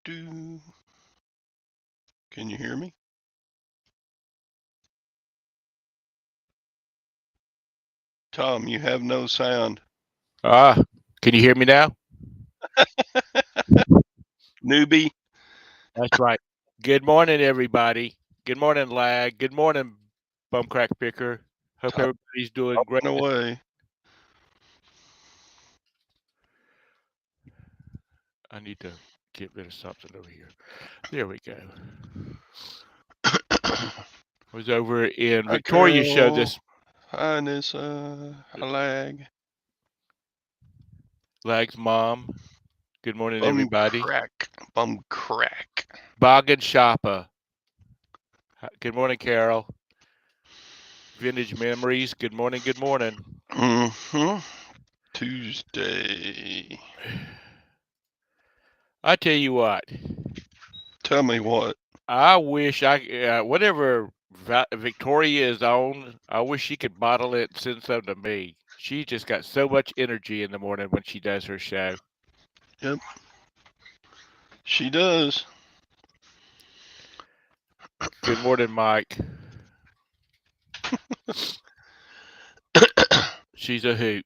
Do. Can you hear me? Thom, you have no sound. Can you hear me now? Newbie. That's right. Good morning, everybody. Good morning, Lag. Good morning, Bumcrack Picker. Hope Thom, everybody's doing great. run away. I need to get rid of something over here. There we go. I was over in Hi, Victoria's show Carol. this. Hi, Nissa. Hi, Lag. Lag's mom. Good morning, Bum everybody. crack. Bum crack. Boggin Shoppa. Good morning, Carol. Vintage Memories. Good morning. Good morning. Tuesday. I tell you what. Tell me what. I wish whatever Victoria is on, I wish she could bottle it and send some to me. She just got so much energy in the morning when she does her show. Yep. She does. Good morning, Mike. She's a hoot.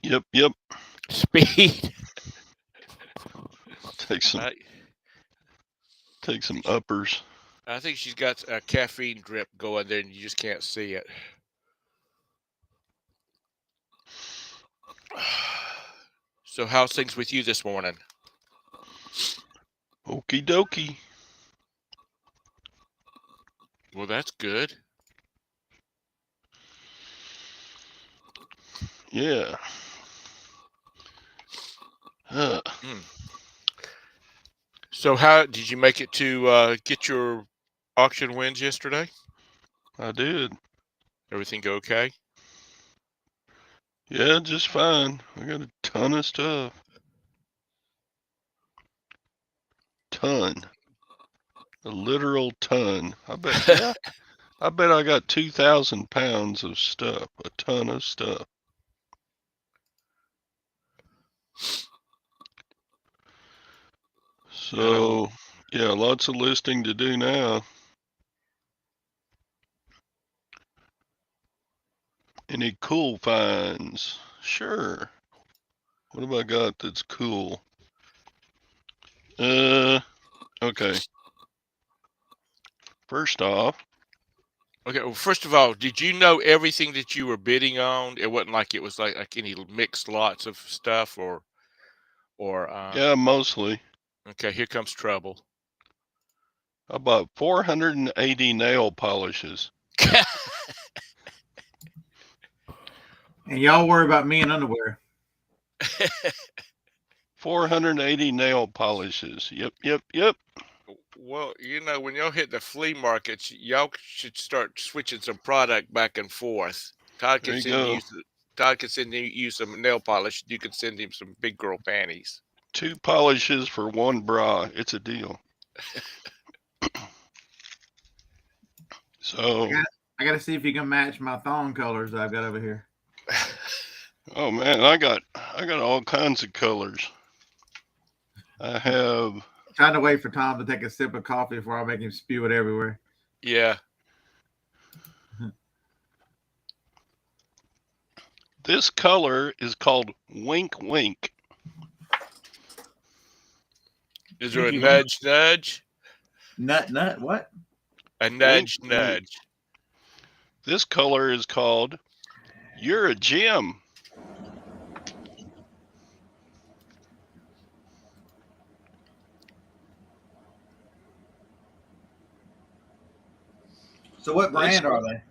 Yep. Speed. Take some uppers. I think she's got a caffeine drip going there and you just can't see it. So how's things with you this morning? Okie dokie. Well, that's good. Yeah. So how did you make it to get your auction wins yesterday? I did. Everything go okay? Yeah, just fine. I got a ton of stuff. Ton. A literal ton. I bet, yeah. I bet I got 2,000 pounds of stuff. A ton of stuff. So, yeah, lots of listing to do now. Any cool finds? Sure. What have I got that's cool? Okay. First off. Okay, well, first of all, did you know everything that you were bidding on? It wasn't like it was like any mixed lots of stuff or Yeah, mostly. Okay, here comes trouble. I bought 480 nail polishes. And y'all worry about me in underwear. 480 nail polishes. Yep. Well, when y'all hit the flea markets, y'all should start switching some product back and forth. Todd can send you some nail polish. You can send him some big girl panties. 2 polishes for 1 bra. It's a deal. So I got to see if you can match my thong colors that I've got over here. Oh man, I got all kinds of colors. I have. Trying to wait for Thom to take a sip of coffee before I make him spew it everywhere. Yeah. This color is called Wink Wink. Is there a nudge? Nut, what? A nudge. This color is called You're a Gem. So what brand are they?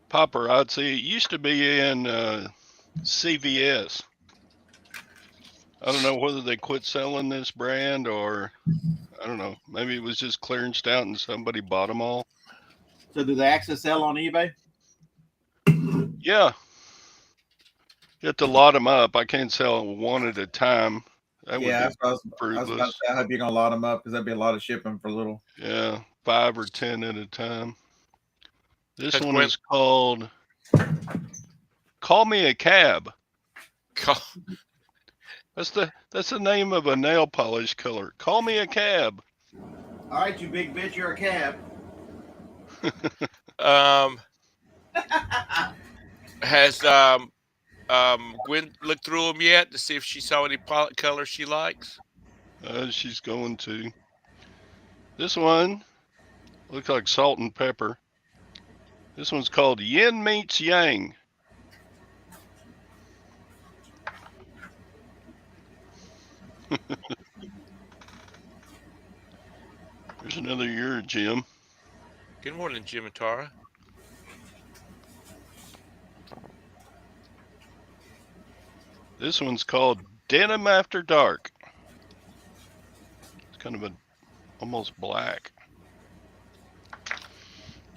Paparazzi. It used to be in CVS. I don't know whether they quit selling this brand or I don't know. Maybe it was just clearanced out and somebody bought them all. So do they actually sell on eBay? Yeah. You have to lot them up. I can't sell one at a time. That would Yeah, be that's what I was about to fruitless. say. I hope you're gonna lot them up because that'd be a lot of shipping for little. Yeah, 5 or 10 at a time. This Has one Gwen is called "Call Me a Cab." call, That's the name of a nail polish color. Call me a cab. All right, you big bitch, you're a cab. has Gwen looked through them yet to see if she saw any colors she likes? She's going to. This one looks like salt and pepper. This one's called Yin Meets Yang. There's another year, Jim. Good morning, Jim and Tara. This one's called Denim After Dark. It's kind of almost black.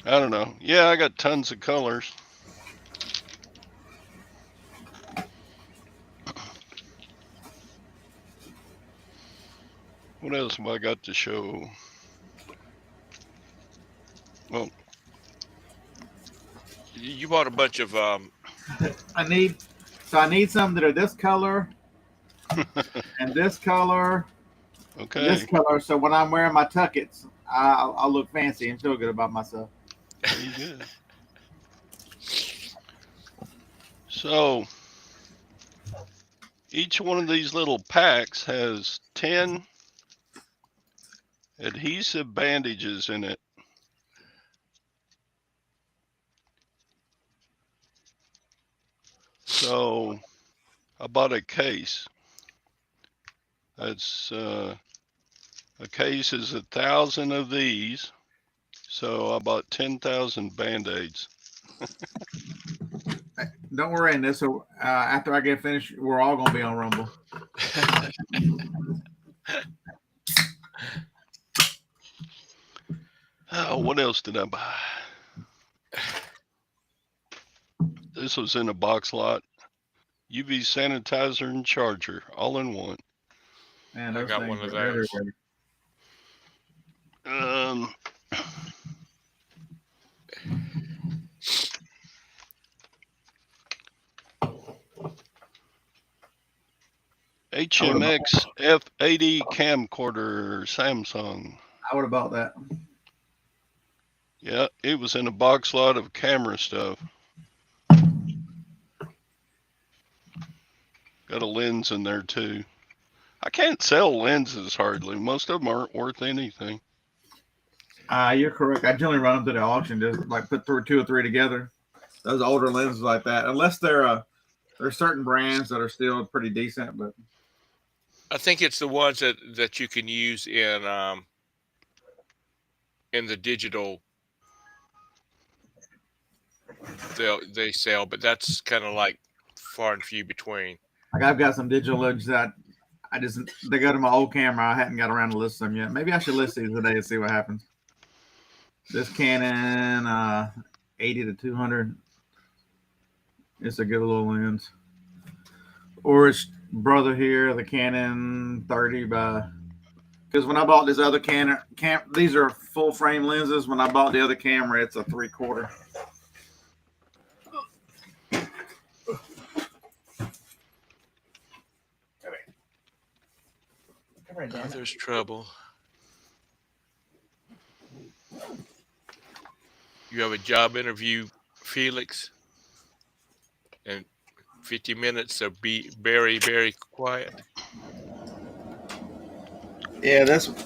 I don't know. Yeah, I got tons of colors. What else have I got to show? Well, You bought a bunch of I need some that are this color and this color, okay. this color. So when I'm wearing my tuckets, I'll look fancy and feel good about myself. Very good. So each one of these little packs has 10 adhesive bandages in it. So I bought a case. That's a case is 1,000 of these. So I bought 10,000 Band-Aids. Don't worry, in this. So after I get finished, we're all gonna be on Rumble. Oh, what else did I buy? This was in a box lot. UV sanitizer and charger, all in one. Man, I those got things one of are those. everywhere. HMX F80 camcorder, Samsung. I would have bought that. Yeah, it was in a box lot of camera stuff. Got a lens in there too. I can't sell lenses hardly. Most of them aren't worth anything. You're correct. I generally run them to the auction, just like put through 2 or 3 together. Those older lenses like that, unless there's certain brands that are still pretty decent, but I think it's the ones that you can use in the digital. They sell, but that's kind of like far and few between. like I've got some digital lenses that they go to my old camera. I hadn't got around to list them yet. Maybe I should list these today and see what happens. This Canon 80 to 200. It's a good little lens. Or its brother here, the Canon 30 by. Because when I bought this other Canon, these are full frame lenses. When I bought the other camera, it's a 3/4. Oh, there's trouble. You have a job interview, Felix, in 50 minutes, so be very, very quiet. Yeah, that's. If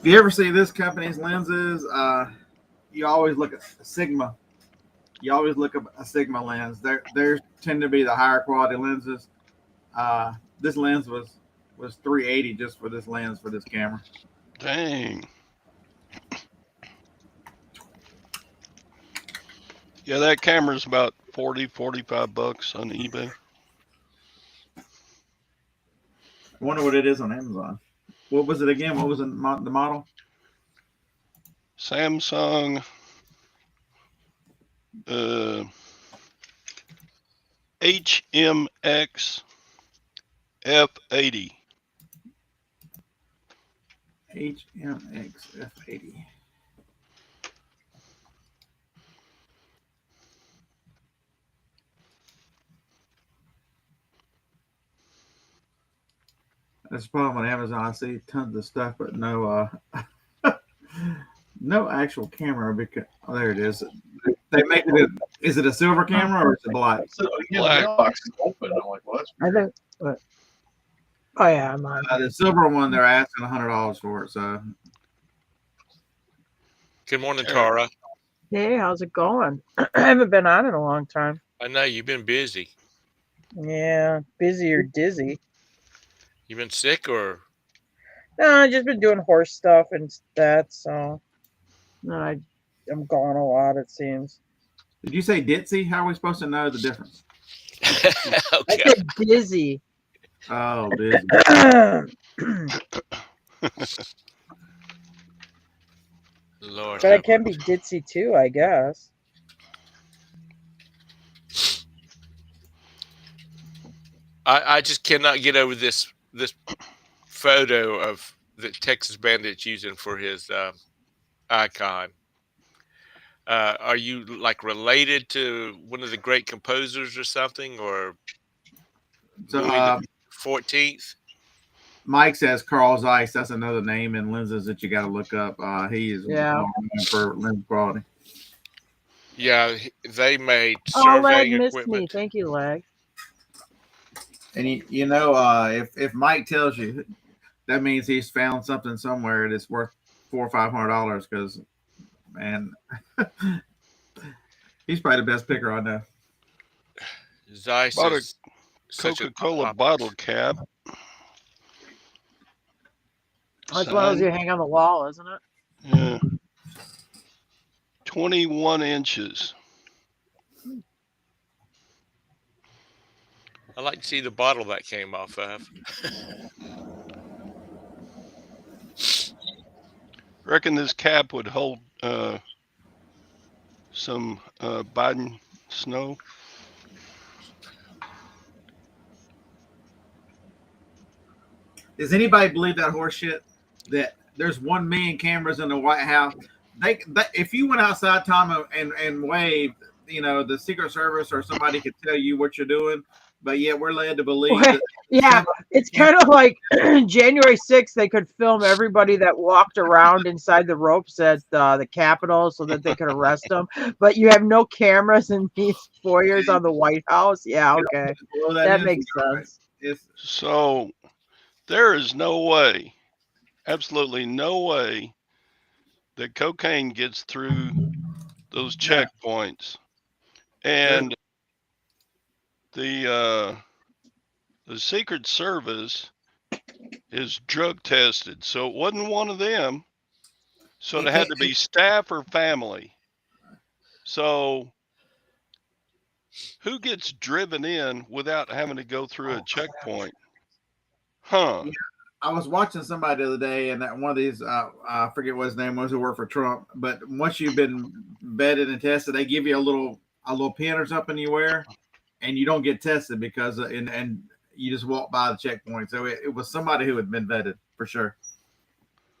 you ever see this company's lenses, you always look at a Sigma. You always look at a Sigma lens. There tend to be the higher quality lenses. This lens was $380 just for this lens for this camera. Dang. Yeah, that camera's about 40, 45 bucks on eBay. I wonder what it is on Amazon. What was it again? What was the model? Samsung HMX F80. HMX F80. That's the problem on Amazon. I see tons of stuff, but no no actual camera. Because there it is. They make it. Is it a silver camera or is it black? So again, Black. the mailbox is open. I'm like, well, that's I weird. think. Oh yeah, I'm on. The silver one, they're asking $100 for it. So Good morning, Tara. Hey, how's it going? I haven't been on in a long time. I know you've been busy. Yeah, busy or dizzy. You been sick or? No, I just been doing horse stuff and that. So, I'm gone a lot. It seems. did you say ditzy? How are we supposed to know the difference? I Okay. said dizzy. Oh, busy. Lord. But I have can be mercy. ditzy too, I guess. I just cannot get over this photo of the Texas Bandit's using for his icon. Are you like related to one of the great composers or something, or So Louis the 14th? Mike says Carl Zeiss. That's another name in lenses that you got to look up. He is Yeah. well known for lens quality. Yeah, they made Oh, Leg surveying missed me. equipment. Thank you, Leg. And you know, if Mike tells you, that means he's found something somewhere that's worth $400 or $500. Because, man, he's probably the best picker I know. Zeiss Bought a is such a Coca-Cola bottle cap. That's one of those you hang on the wall, isn't it? Yeah. 21 inches. I like to see the bottle that came off of. Reckon this cap would hold some Biden snow. Does anybody believe that horse shit? That there's 1 million cameras in the White House. They if you went outside, Tom, and waved, you know, the Secret Service or somebody could tell you what you're doing. But yet we're led to believe that. Yeah, it's kind of like January 6th. They could film everybody that walked around inside the ropes at the Capitol so that they could arrest them. But you have no cameras in these foyers on the White House. Yeah, okay, Well, that is, makes sense. So there is no way, absolutely no way, that cocaine gets through those checkpoints. And the Secret Service is drug tested, so it wasn't one of them. So it had to be staff or family. So who gets driven in without having to go through a checkpoint? Huh? Yeah. I was watching somebody the other day, and that one of these, I forget what his name was, who worked for Trump. But once you've been vetted and tested, they give you a little pin or something you wear, and you don't get tested because and you just walk by the checkpoint. So it was somebody who had been vetted for sure.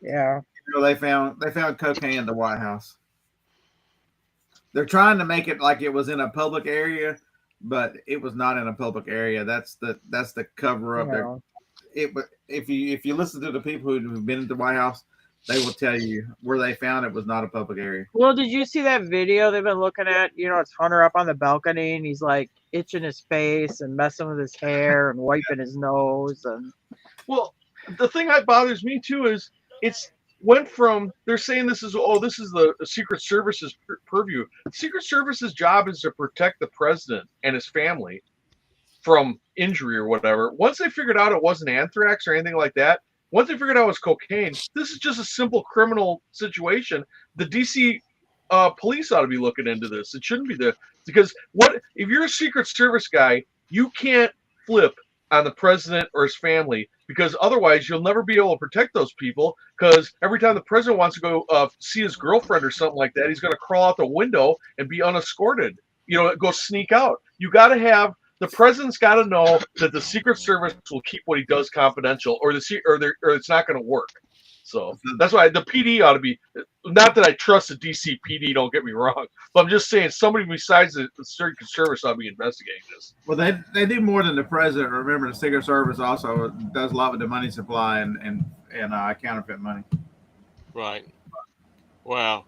Yeah. You know, they found cocaine in the White House. They're trying to make it like it was in a public area, but it was not in a public area. That's the cover up there. If you listen to the people who've been at the White House, they will tell you where they found it was not a public area. Well, did you see that video they've been looking at? You know, it's Hunter up on the balcony and he's like itching his face and messing with his hair and wiping his nose. And Well, the thing that bothers me too is it's went from they're saying this is the Secret Service's purview. Secret Service's job is to protect the president and his family from injury or whatever. Once they figured out it wasn't anthrax or anything like that, once they figured out it was cocaine, this is just a simple criminal situation. The DC police ought to be looking into this. It shouldn't be because what if you're a Secret Service guy, you can't flip on the president or his family because otherwise you'll never be able to protect those people because every time the president wants to go see his girlfriend or something like that, he's going to crawl out the window and be unescorted. You know, go sneak out. You got to have the president's got to know that the Secret Service will keep what he does confidential, or it's not going to work. So that's why the PD ought to be. Not that I trust the DC PD. Don't get me wrong, but I'm just saying somebody besides the Secret Service ought to be investigating this. Well, they do more than the president. Remember, the Secret Service also does a lot with the money supply and counterfeit money. Right. Wow.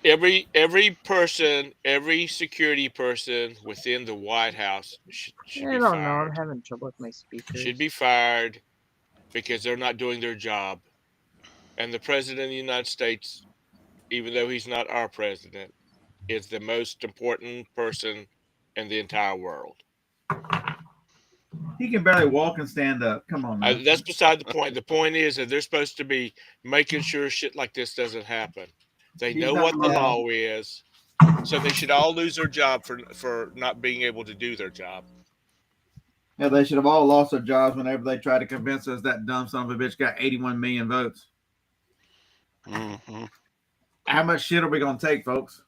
Every person, every security person within the White House should I be don't know. I'm fired. having trouble with my speakers. Should be fired because they're not doing their job. And the president of the United States, even though he's not our president, is the most important person in the entire world. He can barely walk and stand up. Come on, man. That's beside the point. The point is that they're supposed to be making sure shit like this doesn't happen. They He's know not what the wrong. law is, so they should all lose their job for not being able to do their job. Yeah, they should have all lost their jobs whenever they tried to convince us that dumb son of a bitch got 81 million votes. Mm-hmm. How much shit are we gonna take, folks?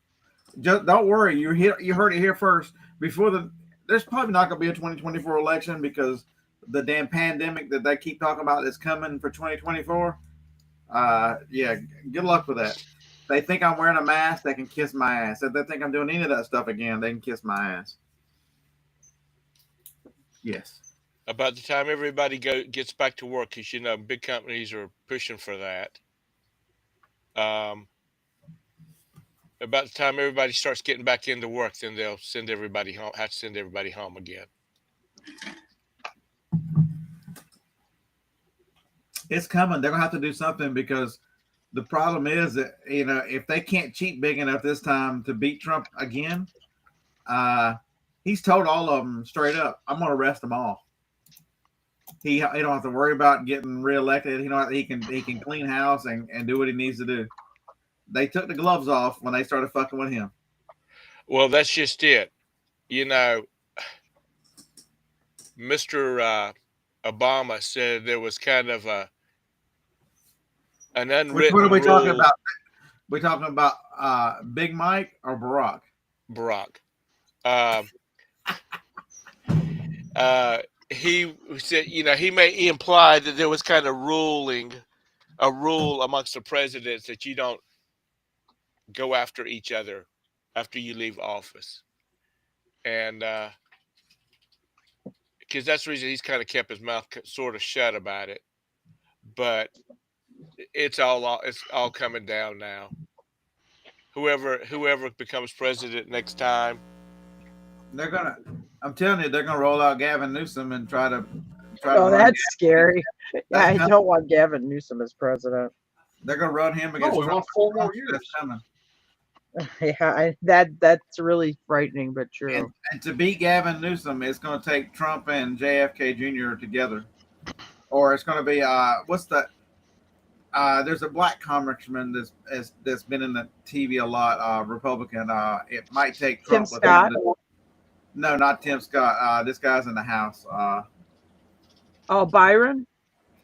Just don't worry. You heard it here first. There's probably not gonna be a 2024 election because the damn pandemic that they keep talking about is coming for 2024. Yeah, good luck with that. They think I'm wearing a mask, they can kiss my ass. If they think I'm doing any of that stuff again, they can kiss my ass. Yes. About the time everybody gets back to work, because big companies are pushing for that. About the time everybody starts getting back into work, then they'll send everybody home. Have to send everybody home again. It's coming. They're gonna have to do something because the problem is that if they can't cheat big enough this time to beat Trump again, he's told all of them straight up, "I'm gonna arrest them all." He don't have to worry about getting reelected. He can clean house and do what he needs to do. They took the gloves off when they started fucking with him. Well, that's just it. Mr. Obama said there was kind of an unwritten Which one are we talking rule. about? We talking about Big Mike or Barack? Barack. He said, he implied that there was kind of a rule amongst the presidents that you don't go after each other after you leave office. And because that's the reason he's kind of kept his mouth sort of shut about it. But it's all coming down now. Whoever becomes president next time, I'm telling you, they're gonna roll out Gavin Newsom and try to. Oh, that's scary. Yeah, I don't want Gavin Newsom as president. They're gonna run him against we Trump. want 4 more years. That's coming. Yeah, that's really frightening, but true. And to beat Gavin Newsom, it's going to take Trump and JFK Jr. together, or it's going to be there's a black congressman that's been in the TV a lot, Republican. It might take Trump. Tim Scott. No, not Tim Scott. This guy's in the House. Byron.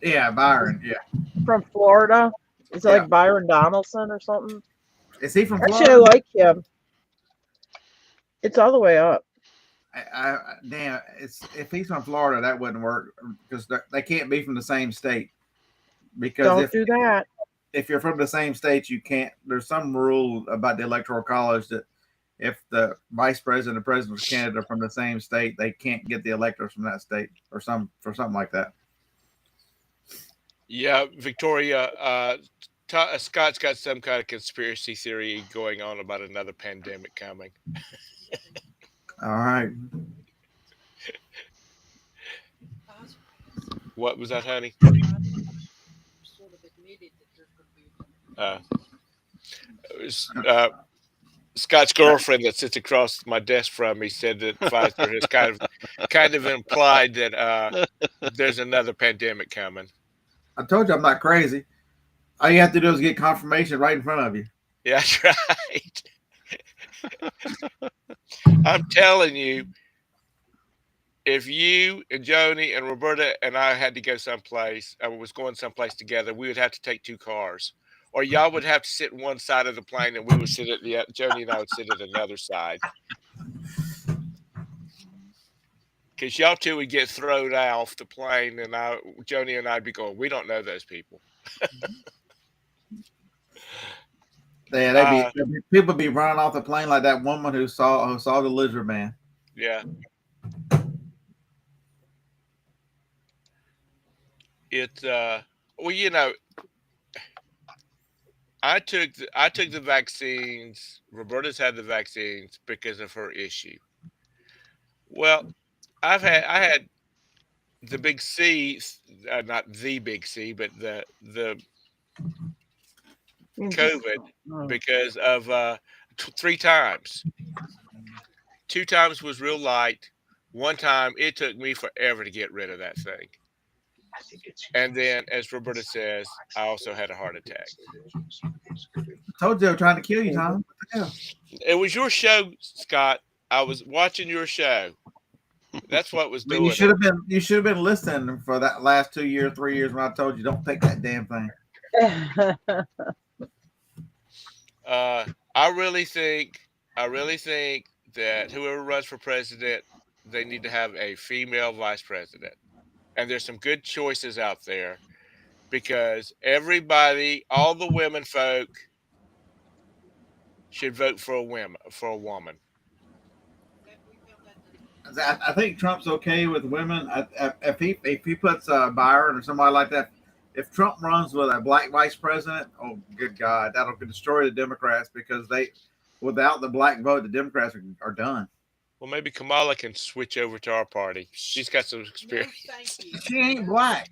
Yeah, Byron. Yeah, from Florida. Is it like Byron Donaldson or something? Is he from Florida? Actually, I like him. It's all the way up. Damn, if he's from Florida, that wouldn't work because they can't be from the same state. Because don't do that. If you're from the same state, you can't. There's some rule about the Electoral College that if the vice president and president of Canada are from the same state, they can't get the electors from that state or something like that. Yeah, Victoria. Scott's got some kind of conspiracy theory going on about another pandemic coming. All right. What was that, honey? Scott's girlfriend that sits across my desk from me said that Pfizer has kind of implied that there's another pandemic coming. I told you I'm not crazy. All you have to do is get confirmation right in front of you. Yeah, that's right. I'm telling you, if you and Joni and Roberta and I had to go someplace, I was going someplace together, we would have to take 2 cars. Or y'all would have to sit on one side of the plane and we would sit at Joni and I would sit at another side. Because y'all two would get thrown off the plane, and Joni and I'd be going, we don't know those people. Yeah, people be running off the plane like that woman who saw the lizard man. Yeah. It's well, you know, I took the vaccines. Roberta's had the vaccines because of her issue. Well, I had the big C, not the big C, but the COVID because of 3 times. 2 times was real light. 1 time it took me forever to get rid of that thing. And then, as Roberta says, I also had a heart attack. I told you they were trying to kill you, Tom. What the hell? It was your show, Scott. I was watching your show. That's what was doing. You should have been listening for that last 2 years, 3 years when I told you don't take that damn thing. I really think that whoever runs for president, they need to have a female vice president. And there's some good choices out there because all the women folk should vote for a woman. I think Trump's okay with women. If he puts Byron or somebody like that, if Trump runs with a black vice president, oh good God, that'll destroy the Democrats because without the black vote, the Democrats are done. Well, maybe Kamala can switch over to our party. She's got some experience. No, she ain't black.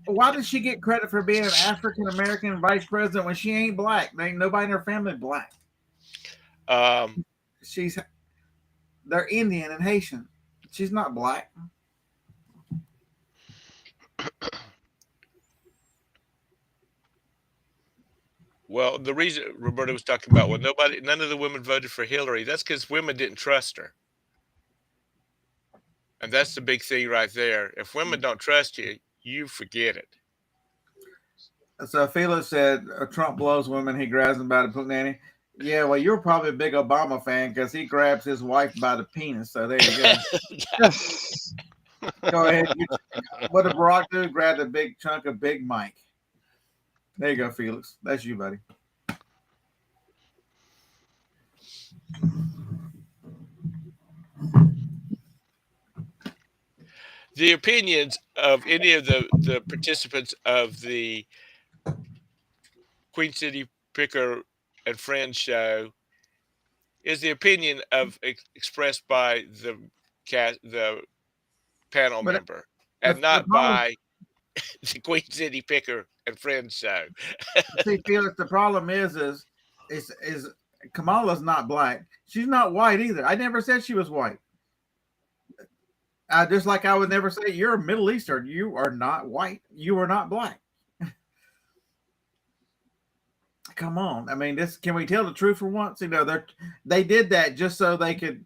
Why does she get credit for being an African American vice president when she ain't black? There ain't nobody in her family black. They're Indian and Haitian. She's not black. Well, the reason Roberta was talking about, none of the women voted for Hillary. That's because women didn't trust her. And that's the big thing right there. If women don't trust you, you forget it. So Felix said Trump blows women. He grabs them by the nanny. Yeah, well, you're probably a big Obama fan because he grabs his wife by the penis. So there you go. Go ahead. What did Barack do? Grabbed a big chunk of Big Mike. There you go, Felix. That's you, buddy. The opinions of any of the participants of the Queen City Picker and Friends show is the opinion expressed by the panel member, and not by the Queen City Picker and Friends show. See, Felix, the problem is Kamala's not black. She's not white either. I never said she was white. Just like I would never say you're a Middle Eastern. You are not white. You are not black. Come on. I mean, can we tell the truth for once? You know, they did that just so they could.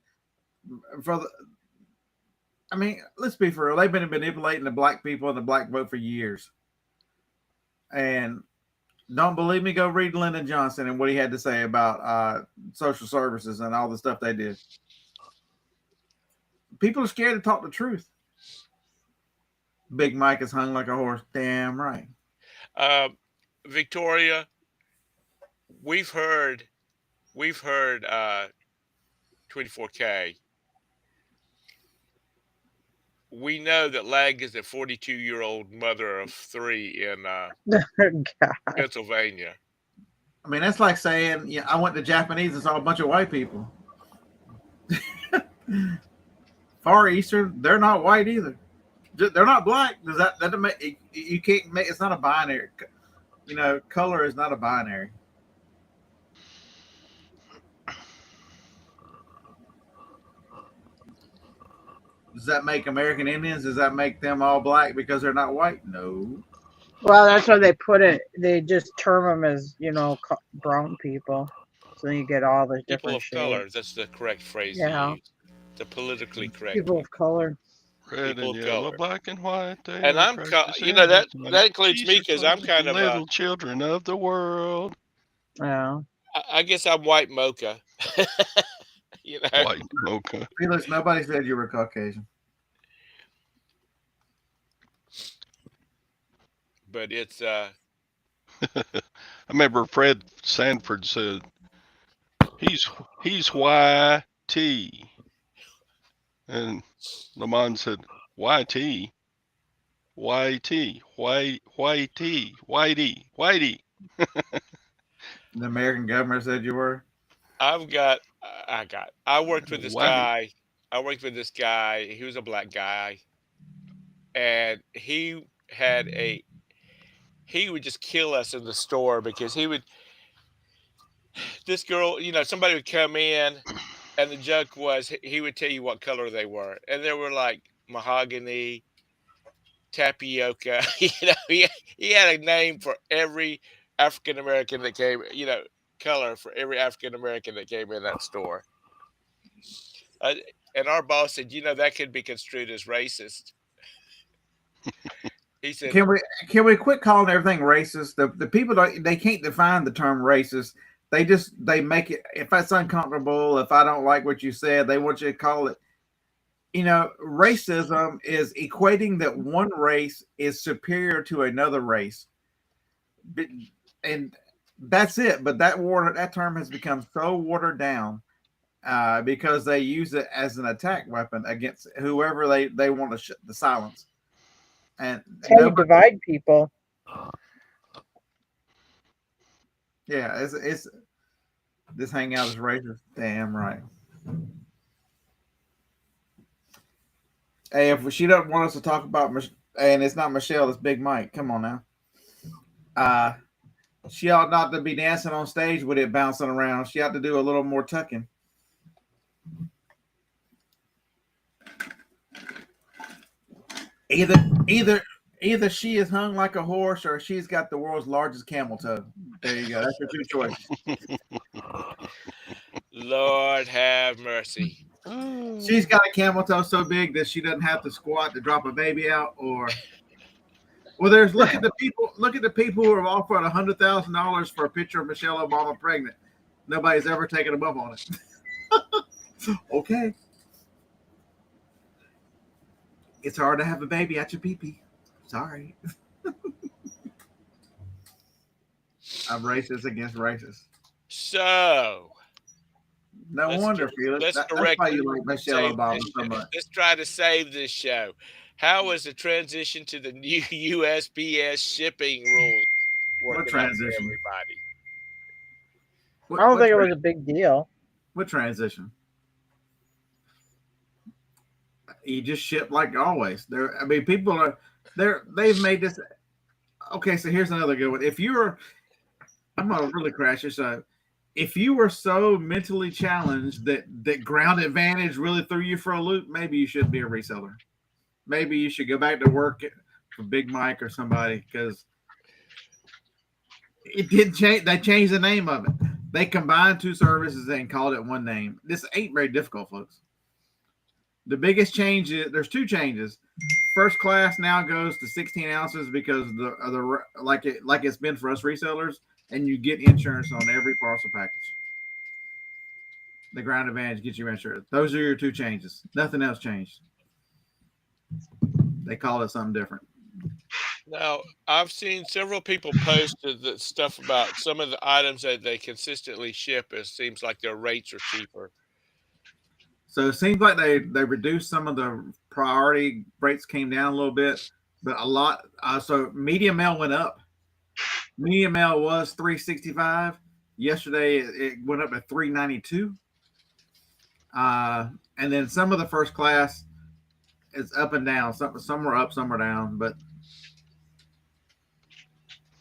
Let's be for real. They've been manipulating the black people and the black vote for years. And don't believe me? Go read Lyndon Johnson and what he had to say about social services and all the stuff they did. People are scared to talk the truth. Big Mike is hung like a horse. Damn right. Victoria, we've heard 24K. We know that Lag is a 42-year-old mother of 3 in Pennsylvania. I mean, that's like saying, yeah, I went to Japanese and saw a bunch of white people. Far Eastern, they're not white either. They're not black. Does that make you can't make? It's not a binary. You know, color is not a binary. Does that make American Indians? Does that make them all black because they're not white? No. Well, that's why they put it. They just term them as brown people, so you get all the different people of color. That's the correct phrase to use. The politically correct people of color. Red and yellow, black and white. And I'm, that includes me because I'm kind of little children of the world. Yeah. I guess I'm white mocha. White mocha. Felix, nobody said you were Caucasian. but it's I remember Fred Sanford said he's YT, and Lamont said YT, YT, YT, Whitey, Whitey. The American government said you were. I worked with this Whitey. guy. I worked with this guy. He was a black guy, and he would just kill us in the store because this girl, somebody would come in, and the joke was he would tell you what color they were, and they were like mahogany, tapioca. He had a name for every African American that came. Color for every African American that came in that store. Uh, and our boss said, that could be construed as racist. He said, Can we quit calling everything racist? The people they can't define the term racist. They make it, if it's uncomfortable, if I don't like what you said, they want you to call it. Racism is equating that one race is superior to another race, and that's it. But that term has become so watered down because they use it as an attack weapon against whoever they want to silence. And It's how you divide people. Yeah, it's this hangout is racist. Damn right. Hey, if she doesn't want us to talk about, and it's not Michelle, it's Big Mike. Come on now. She ought not to be dancing on stage with it bouncing around. She ought to do a little more tucking. Either she is hung like a horse or she's got the world's largest camel toe. There you go. That's your two choices. Lord have mercy. She's got a camel toe so big that she doesn't have to squat to drop a baby out, or look at the people who have offered $100,000 for a picture of Michelle Obama pregnant. Nobody's ever taken them up on it. Okay. It's hard to have a baby at your pee-pee. Sorry. I'm racist against racist. So no wonder, Felix. That's why you like Michelle Obama so much. Let's try to save this show. How was the transition to the new USPS shipping rules working out for everybody? I don't think it was a big deal. What transition? You just ship like always. People are they've made this. Okay, so here's another good one. I'm gonna really crash this up. If you were so mentally challenged that Ground Advantage really threw you for a loop, maybe you should be a reseller. Maybe you should go back to work for Big Mike or somebody, because it did change. They changed the name of it. They combined two services and called it one name. This ain't very difficult, folks. The biggest change is there's two changes. First class now goes to 16 ounces because like it's been for us resellers, and you get insurance on every parcel package. The Ground Advantage gets you insurance. Those are your two changes. Nothing else changed. They call it something different. Now, I've seen several people post the stuff about some of the items that they consistently ship. It seems like their rates are cheaper. So it seems like they reduced some of the priority rates, came down a little bit, but a lot. So medium mail went up. Medium mail was $365. Yesterday it went up to $392. And then some of the first class is up and down. Some are up, some are down, but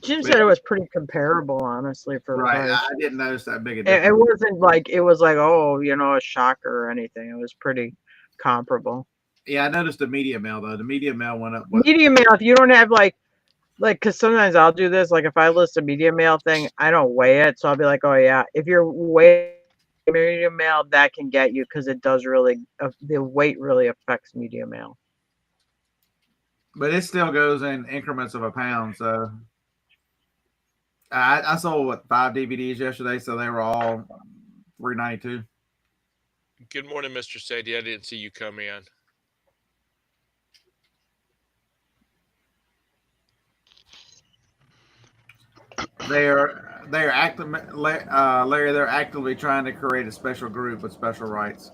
Jim said it was pretty comparable, honestly, for the right. price. I didn't notice that big a difference. It wasn't like it was like, oh, a shocker or anything. It was pretty comparable. Yeah, I noticed the media mail though. The media mail went up. Media mail, if you don't have like, because sometimes I'll do this. Like if I list a media mail thing, I don't weigh it, so I'll be like, oh yeah. If you're weighing media mail, that can get you because it does really. The weight really affects media mail. But it still goes in increments of a pound. So I sold 5 DVDs yesterday, so they were all $392. Good morning, Mr. Sadie. I didn't see you come in. They're active, Larry. They're actively trying to create a special group with special rights.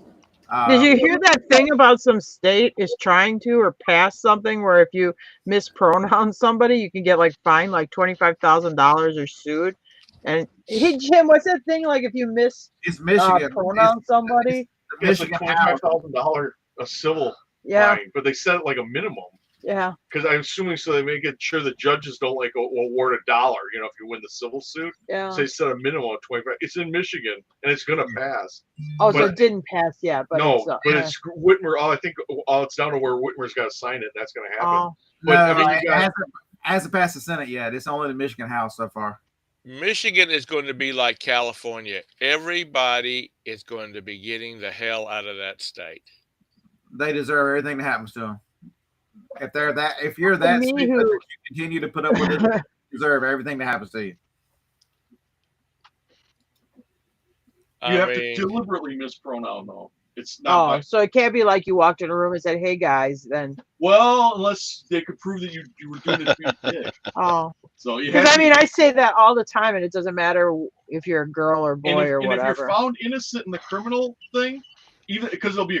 Did you hear that thing about some state is trying to or pass something where if you mispronounce somebody, you can get like fined like $25,000 or sued? And hey, Jim, what's that thing like if you It's Michigan. pronounce somebody? It's like Michigan House. $25,000 a civil Yeah, fine, but they set it like a minimum. yeah. Because I'm assuming so they make it sure the judges don't like award $1. You know, if you win the civil suit, Yeah. so they set a minimum of 25. It's in Michigan and it's gonna pass. Oh, so but- it didn't pass yet, but no, it's but it's Whitmer. I think it's down to where Whitmer's got to sign it. That's gonna happen. oh, But No, I mean, you got, it hasn't passed the Senate yet. It's only the Michigan House so far. Michigan is going to be like California. Everybody is going to be getting the hell out of that state. They deserve everything that happens to them. If you're To that me, stupid who- that you continue to put up with it, you deserve everything that happens to you. you have to deliberately mispronounce though. It's not. oh, so it can't be like you walked in a room and said, "Hey guys," then. Well, unless they could prove that you were doing it to be a dick. Oh, So you because have I mean, I say that all the time, and it doesn't matter if you're a girl or boy or and whatever. if you're found innocent in the criminal thing, even because they'll be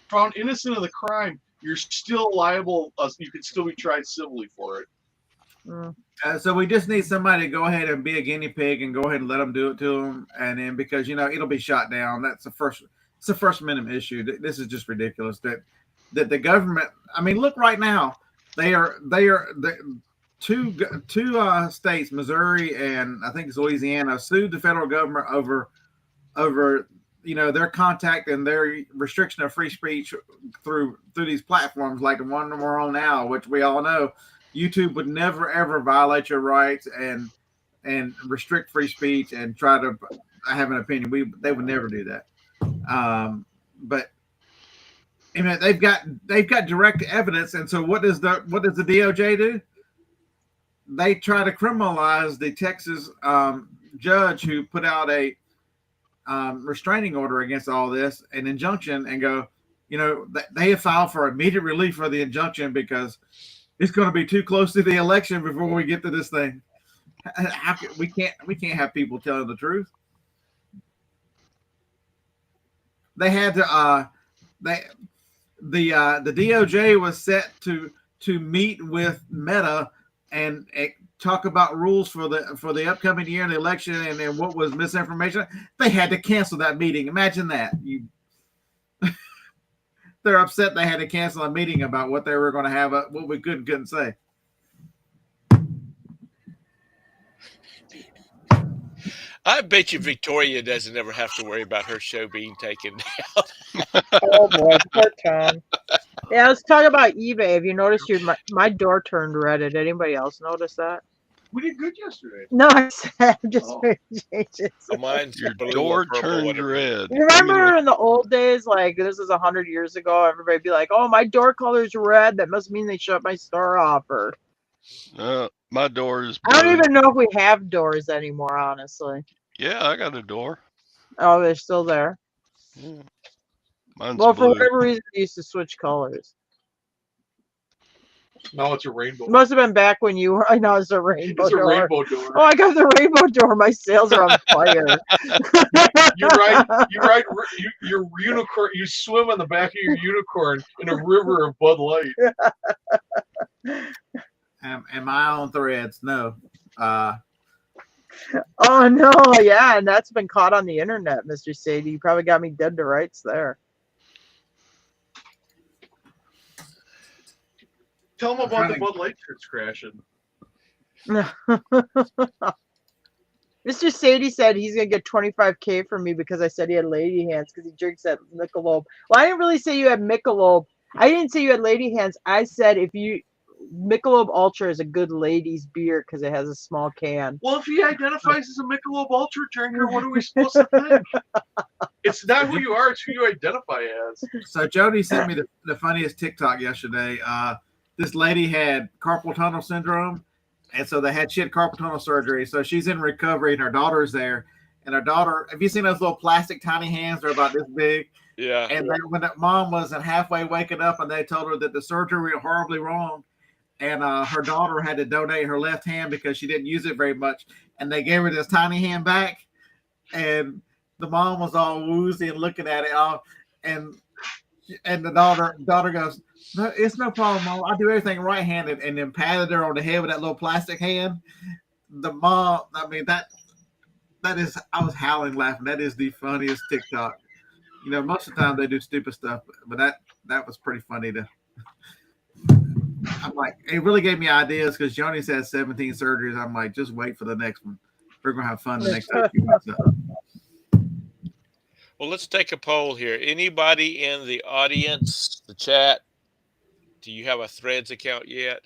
found innocent of the crime, you're still liable. You could still be tried civilly for it. Mm. So we just need somebody to go ahead and be a guinea pig and go ahead and let them do it to them, and then because it'll be shot down. That's the first. It's a First Amendment issue. This is just ridiculous that the government. I mean, look right now. They are the two states, Missouri and I think it's Louisiana, sued the federal government over their contact and their restriction of free speech through these platforms like the one we're on now, which we all know YouTube would never ever violate your rights and restrict free speech and try to have an opinion. They would never do that. But they've got direct evidence, and so what does the DOJ do? They try to criminalize the Texas judge who put out a restraining order against all this, an injunction, and go, they have filed for immediate relief for the injunction because it's going to be too close to the election before we get to this thing. We can't have people telling the truth. They had to the DOJ was set to meet with Meta and talk about rules for the upcoming year in the election and what was misinformation. They had to cancel that meeting. Imagine that. They're upset they had to cancel a meeting about what they were going to have, what we couldn't say. I bet you Victoria doesn't ever have to worry about her show being taken down. Oh boy, poor Tom. Yeah, let's talk about eBay. Have you noticed my door turned red? Did anybody else notice that? We did good yesterday. No, I said just changes. Mine's Your blue or door purple, turned whatever. red. You remember in the old days, like this is 100 years ago, everybody'd be like, "Oh, my door color's red. That must mean they shut my store off." Or My door is I don't blue. even know if we have doors anymore, honestly. Yeah, I got a door. Oh, they're still there. Yeah. Mine's Well, for blue. whatever reason, they used to switch colors. Now it's a rainbow. It must have been back when you were. I know it's a rainbow It's a door. rainbow door. Oh, I got the rainbow door. My sales are on fire. You ride your unicorn. You swim on the back of your unicorn in a river of Bud Light. Am I on threads? No. Oh no, yeah, and that's been caught on the internet, Mr. Sadie. You probably got me dead to rights there. Tell them about the Bud Light shirts crashing. Mr. Sadie said he's gonna get $25K from me because I said he had lady hands because he drinks that Michelob. Well, I didn't really say you had Michelob. I didn't say you had lady hands. I said Michelob Ultra is a good ladies beer because it has a small can. Well, if he identifies as a Michelob Ultra drinker, what are we supposed to think? It's not who you are; it's who you identify as. So Jody sent me the funniest TikTok yesterday. This lady had carpal tunnel syndrome, and so she had carpal tunnel surgery. So she's in recovery, and her daughter's there. And her daughter, have you seen those little plastic tiny hands? They're about this big. Yeah. And when that mom wasn't halfway waking up, and they told her that the surgery went horribly wrong, and her daughter had to donate her left hand because she didn't use it very much, and they gave her this tiny hand back, and the mom was all woozy and looking at it all, and the daughter goes, "No, it's no problem, Mom. I do everything right-handed," and then patted her on the head with that little plastic hand. The mom, I mean that is, I was howling laughing. That is the funniest TikTok. You know, most of the time they do stupid stuff, but that was pretty funny to. I'm like, it really gave me ideas because Joni's had 17 surgeries. I'm like, just wait for the next one. We're gonna have fun the next few weeks. Well, let's take a poll here. Anybody in the audience, the chat, do you have a Threads account yet?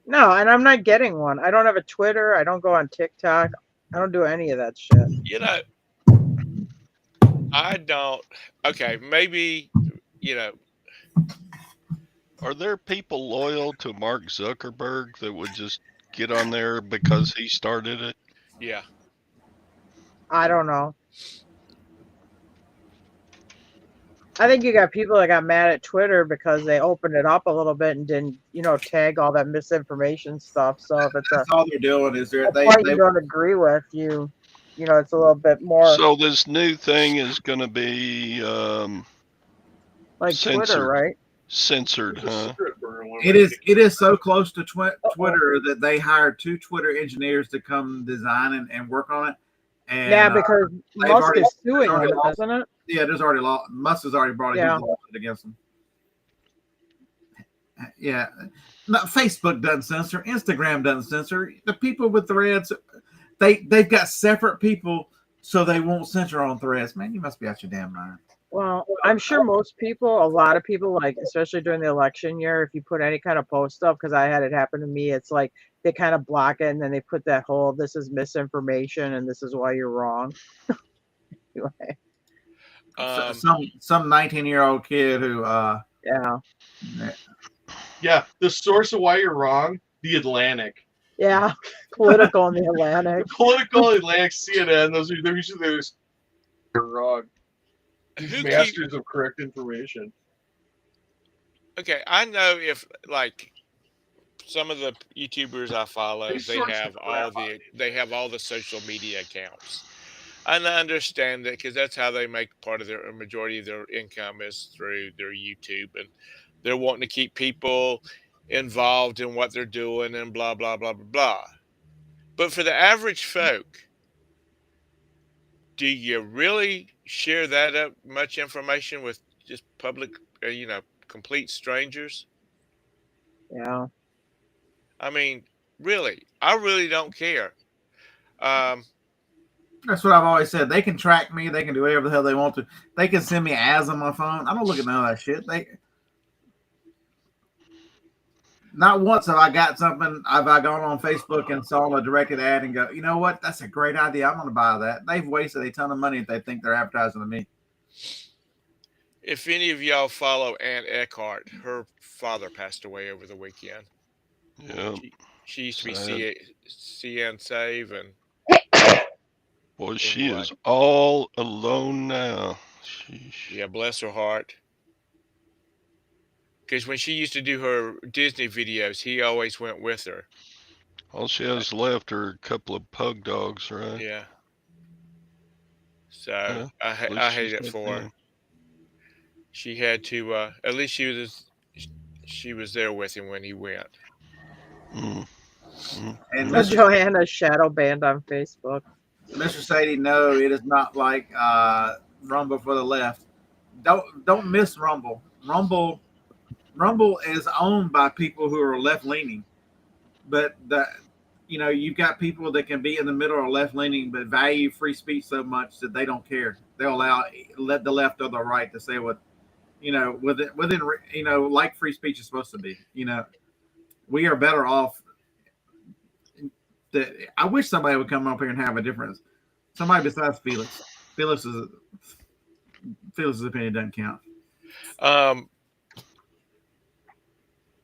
No, and I'm not getting one. I don't have a Twitter. I don't go on TikTok. I don't do any of that shit. You know, I don't. Okay, maybe, you know. Are there people loyal to Mark Zuckerberg that would just get on there because he started it? Yeah. I don't know. I think you got people that got mad at Twitter because they opened it up a little bit and didn't, tag all that misinformation stuff. So if it's That's all they're doing is a point you don't agree with, it's a little bit more So this new thing is going to be like censored. Twitter, right? Censored, huh? It is so close to Twitter that they hired 2 Twitter engineers to come design and work on it. And, yeah, because Musk is suing them, isn't it? Yeah, there's already law. Musk has already brought a huge lawsuit against them. Yeah, no, Facebook doesn't censor. Instagram doesn't censor. The people with Threads, they've got separate people so they won't censor on Threads. Man, you must be out your damn mind. Well, I'm sure a lot of people, like, especially during the election year, if you put any kind of post up, because I had it happen to me, it's like they kind of block it and then they put that whole, this is misinformation and this is why you're wrong. Anyway. Some 19-year-old kid who yeah, the source of why you're wrong, the Atlantic. Yeah, political in the Atlantic. Political Atlantic, CNN, they're usually those you're wrong. Masters of correct information. Okay, I know if like some of the YouTubers I follow, they have all the social media accounts. And I understand that because that's how they make a majority of their income is through their YouTube, and they're wanting to keep people involved in what they're doing and blah, blah, blah, blah, blah. But for the average folk, do you really share that much information with just public, complete strangers? Yeah. I mean, really, I really don't care. That's what I've always said. They can track me. They can do whatever the hell they want to. They can send me ads on my phone. I don't look at none of that shit. Not once have I got something. Have I gone on Facebook and saw a directed ad and go, you know what? That's a great idea. I'm going to buy that. They've wasted a ton of money if they think they're advertising to me. If any of y'all follow Ann Eckhart, her father passed away over the weekend. Yeah. She used to be CN Save, and boy, she is all alone now. Sheesh. Yeah, bless her heart. Because when she used to do her Disney videos, he always went with her. All she has left are a couple of pug dogs, right? Yeah. So I hate it for her. She had to. At least she was there with him when he went. And Joanna's shadow banned on Facebook. Mr. Sadie, no, it is not like Rumble for the left. Don't miss Rumble. Rumble is owned by people who are left leaning, but you've got people that can be in the middle or left leaning, but value free speech so much that they don't care. They'll let the left or the right to say what, within like free speech is supposed to be. We are better off. I wish somebody would come up here and have a difference. Somebody besides Felix. Felix's opinion doesn't count. And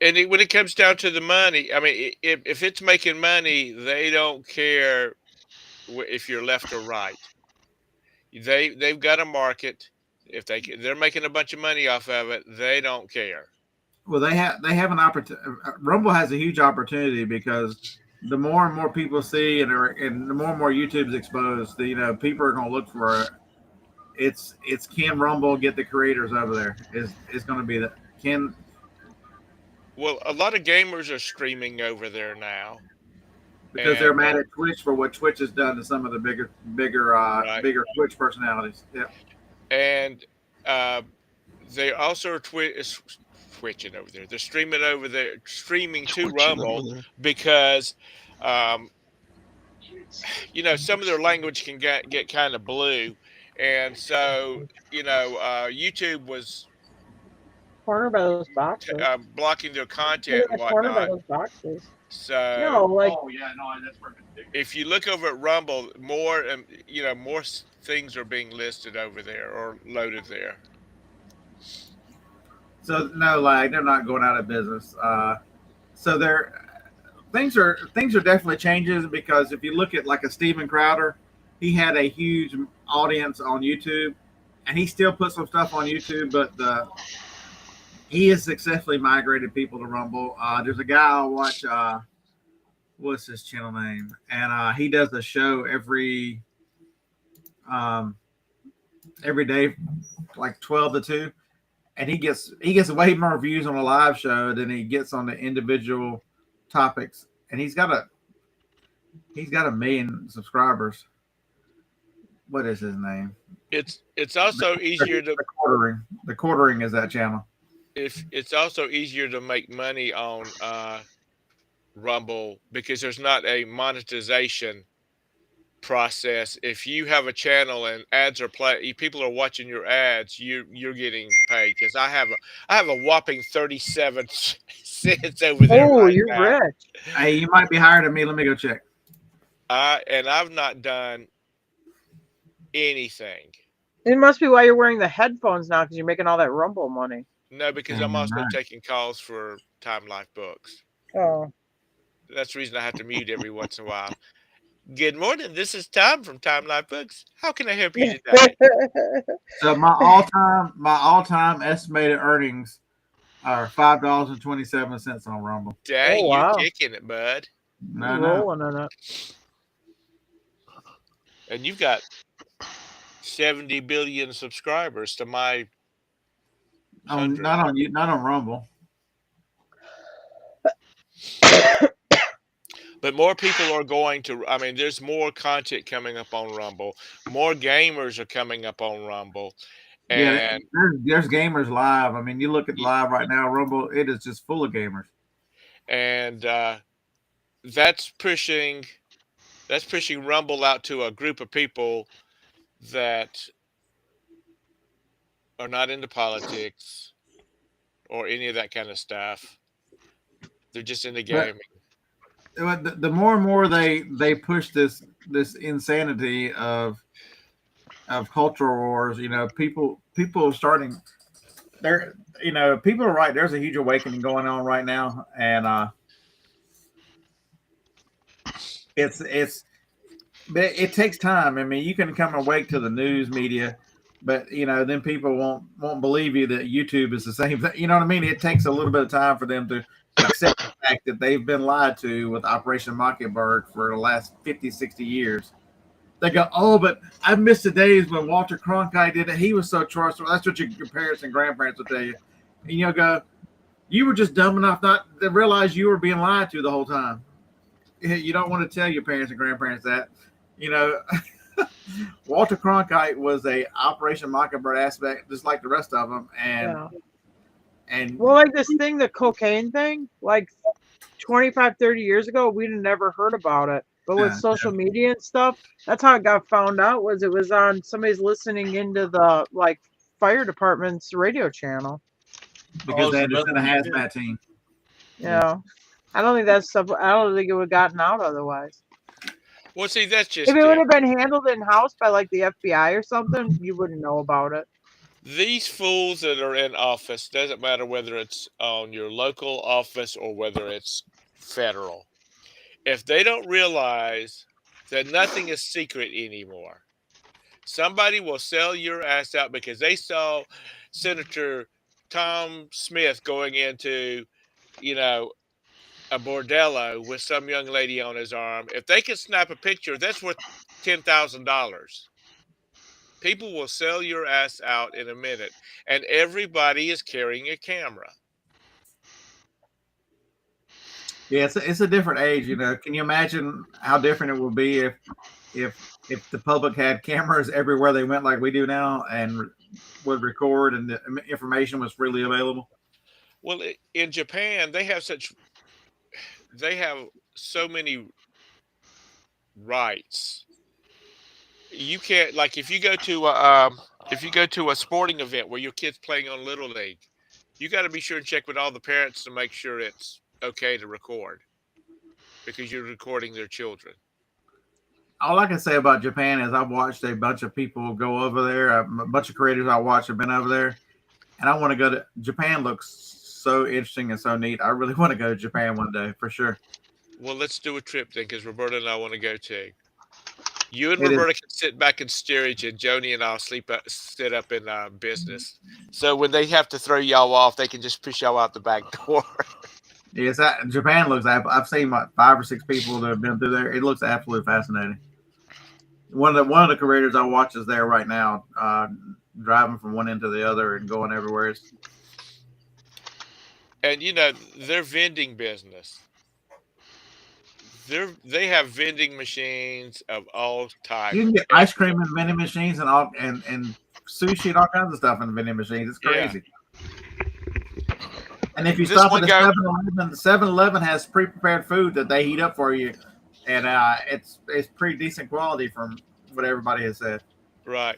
when it comes down to the money, I mean, if it's making money, they don't care if you're left or right. They've got a market. If they're making a bunch of money off of it, they don't care. Well, they have an opportunity. Rumble has a huge opportunity because the more and more people see and the more and more YouTube's exposed, people are going to look for it. It's can Rumble get the creators over there? Is going to be the can. Well, a lot of gamers are streaming over there now, Because they're and mad at Twitch for what Twitch has done to some of the right, bigger Twitch personalities. Yeah, and uh, they also are switching over there. They're streaming over there, streaming to Twitching over Rumble there. because, um, some of their language can get kind of blue, and so YouTube was Corner by those boxes. blocking their Look content at and the corner by whatnot. those boxes. So No, like Oh yeah, no, that's ridiculous. if you look over at Rumble, more more things are being listed over there or loaded there. so no, like they're not going out of business. So things are definitely changes because if you look at like a Steven Crowder, he had a huge audience on YouTube, and he still puts some stuff on YouTube, but he has successfully migrated people to Rumble. There's a guy I watch. What's his channel name? And he does a show um, every day, like 12 to 2, and he gets way more views on a live show than he gets on the individual topics. And he's got a million subscribers. What is his name? It's also easier to The quartering is that channel. if it's also easier to make money on Rumble because there's not a monetization process. If you have a channel and ads are people are watching your ads, you're getting paid. Because I have a whopping 37 cents over there oh, right you're now. rich. Hey, you might be higher than me. Let me go check. And I've not done anything. It must be why you're wearing the headphones now because you're making all that Rumble money. No, because I'm also taking calls for Time Life Books. Oh. That's the reason I have to mute every once in a while. Good morning. This is Tom from Time Life Books. How can I help you today? So my all time estimated earnings are $5.27 on Rumble. Dang, Oh, wow. you're kicking it, bud. No, rolling in it. And you've got 70 billion subscribers to my not on Rumble. But more people are going to. I mean, there's more content coming up on Rumble. More gamers are coming up on Rumble. And there's gamers live. I mean, you look at live right now, Rumble, it is just full of gamers. And that's pushing Rumble out to a group of people that are not into politics or any of that kind of stuff. They're just into gaming. But the more and more they push this insanity of cultural wars, people are starting. There, people are right. There's a huge awakening going on right now, and but it takes time. I mean, you can come awake to the news media, but then people won't believe you that YouTube is the same thing. You know what I mean? It takes a little bit of time for them to accept the fact that they've been lied to with Operation Mockingbird for the last 50, 60 years. They go, oh, but I missed the days when Walter Cronkite did it. He was so trustworthy. That's what your parents and grandparents will tell you. And you'll go, you were just dumb enough not to realize you were being lied to the whole time. You don't want to tell your parents and grandparents that. Walter Cronkite was a Operation Mockingbird aspect, just like the rest of them. And well, like this thing, the cocaine thing, like 25, 30 years ago, we'd never heard about it. But with social media and stuff, that's how it got found out. It was on somebody's listening into the fire department's radio channel because they had to send a hazmat team. Yeah, I don't think that's stuff. I don't think it would have gotten out otherwise. Well, see, that's just if it would have been handled in house by the FBI or something, you wouldn't know about it. These fools that are in office, doesn't matter whether it's on your local office or whether it's federal. If they don't realize that nothing is secret anymore, somebody will sell your ass out because they saw Senator Tom Smith going into, a bordello with some young lady on his arm. If they can snap a picture, that's worth $10,000. People will sell your ass out in a minute, and everybody is carrying a camera. Yeah, it's a different age. Can you imagine how different it would be if the public had cameras everywhere they went like we do now and would record and the information was freely available? Well, in Japan, they have so many rights. You can't, like, if you go to a sporting event where your kid's playing on Little League, you got to be sure and check with all the parents to make sure it's okay to record, because you're recording their children. All I can say about Japan is I've watched a bunch of people go over there. A bunch of creators I watch have been over there, and I want to go to Japan. Looks so interesting and so neat. I really want to go to Japan one day for sure. Well, let's do a trip then, because Roberta and I want to go too. You and Roberta can sit back in steerage, and Joni and I'll sit up in business. So when they have to throw y'all off, they can just push y'all out the back door. Yes, Japan looks. I've seen 5 or 6 people that have been through there. It looks absolutely fascinating. One of the creators I watch is there right now, driving from one end to the other and going everywhere. And their vending business. They have vending machines of all types. You can get ice cream in vending machines and sushi and all kinds of stuff in vending machines. It's crazy. Yeah. And if you stop at the 7-Eleven has pre-prepared food that they heat up for you, and it's pretty decent quality from what everybody has said. Right.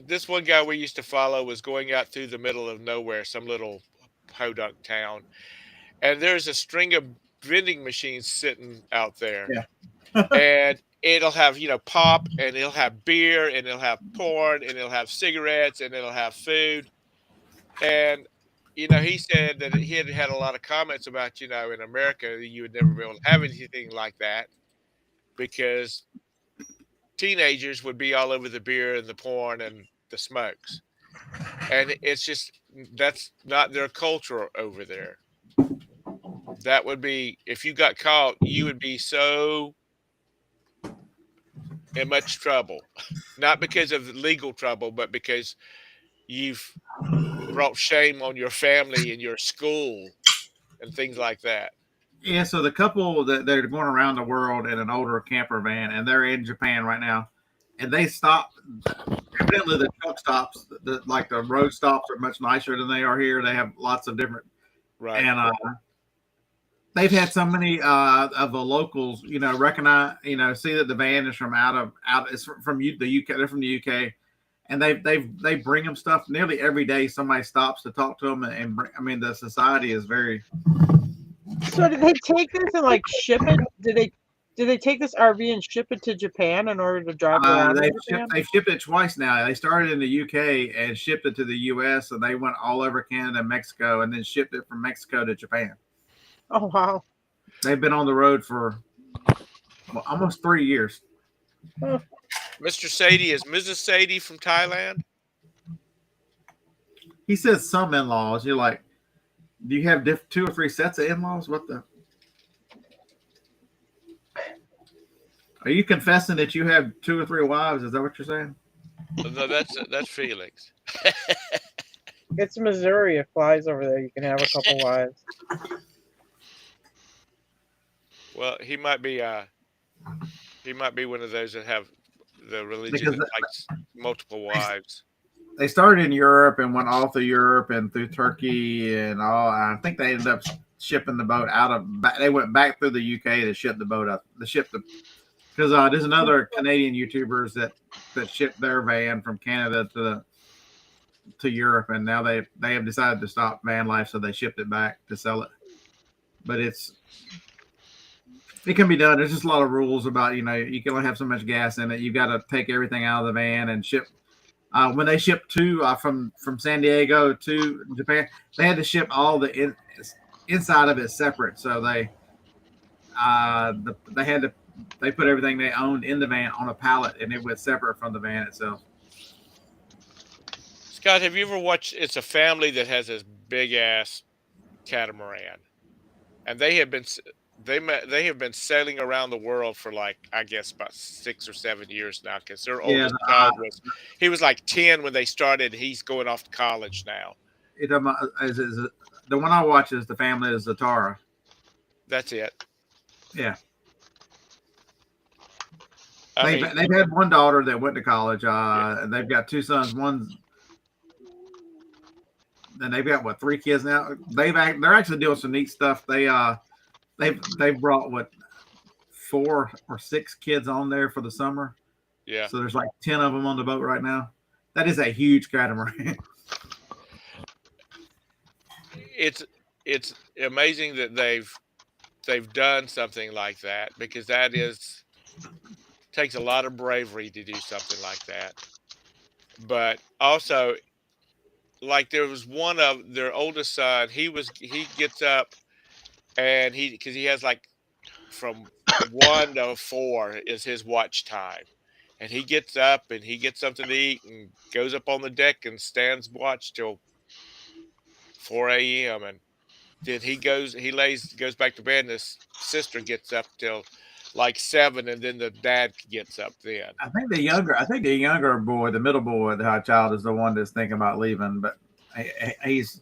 This one guy we used to follow was going out through the middle of nowhere, some little podunk town, and there's a string of vending machines sitting out there. Yeah. And it'll have, pop, and it'll have beer, and it'll have porn, and it'll have cigarettes, and it'll have food. And, he said that he had a lot of comments about, in America, you would never be able to have anything like that because teenagers would be all over the beer and the porn and the smokes. And it's just, that's not their culture over there. That would be, if you got caught, you would be so in much trouble. Not because of legal trouble, but because you've brought shame on your family and your school and things like that. Yeah, so the couple that they're going around the world in an older camper van, and they're in Japan right now, and they stop. Evidently, the truck stops, like the road stops, are much nicer than they are here. They have lots of different, right? And they've had so many of the locals, recognize, see that the van is from it's from the UK. They're from the UK, and they bring them stuff nearly every day. Somebody stops to talk to them, and bring, the society is very. So did they take this and ship it? Did they take this RV and ship it to Japan in order to drive around? They shipped it twice now. They started in the UK and shipped it to the US, and they went all over Canada and Mexico, and then shipped it from Mexico to Japan. Oh wow! They've been on the road for almost 3 years. Huh. Mr. Sadie, is Mrs. Sadie from Thailand? He says some in-laws. You're like, do you have 2 or 3 sets of in-laws? What the? Are you confessing that you have 2 or 3 wives? Is that what you're saying? No, that's Felix. It's Missouri. It flies over there. You can have a couple wives. Well, he might be one of those that have the religion that likes multiple wives. They started in Europe and went all through Europe and through Turkey and all. I think they ended up shipping the boat out of. They went back through the UK to ship the boat up. Because there's another Canadian YouTubers that shipped their van from Canada to Europe, and now they have decided to stop van life, so they shipped it back to sell it. But it can be done. There's just a lot of rules about, you can only have so much gas in it. You got to take everything out of the van and ship. When they shipped from San Diego to Japan, they had to ship all the inside of it separate. So they put everything they owned in the van on a pallet, and it went separate from the van itself. Scott, have you ever watched? It's a family that has this big ass catamaran, and they have been sailing around the world for like I guess about 6 or 7 years now. Because their Yeah, oldest child he was like 10 when they started. He's going off to college now. the one I watch is the family is Zatara. That's it. Yeah. I They've mean, had one daughter that went to college. Yeah. And they've got two sons. And they've got what 3 kids now. They're actually doing some neat stuff. They've brought what 4 or 6 kids on there for the summer. Yeah. So there's like 10 of them on the boat right now. That is a huge catamaran. It's amazing that they've done something like that, because that takes a lot of bravery to do something like that. But also, like, there was one of their oldest son, he gets up, and because he has like from 1 to 4 is his watch time, and he gets up and he gets something to eat and goes up on the deck and stands watch till 4 a.m. and then he goes back to bed, and his sister gets up till like 7, and then the dad gets up then. I think the younger boy, the middle boy, the child is the one that's thinking about leaving, but he's.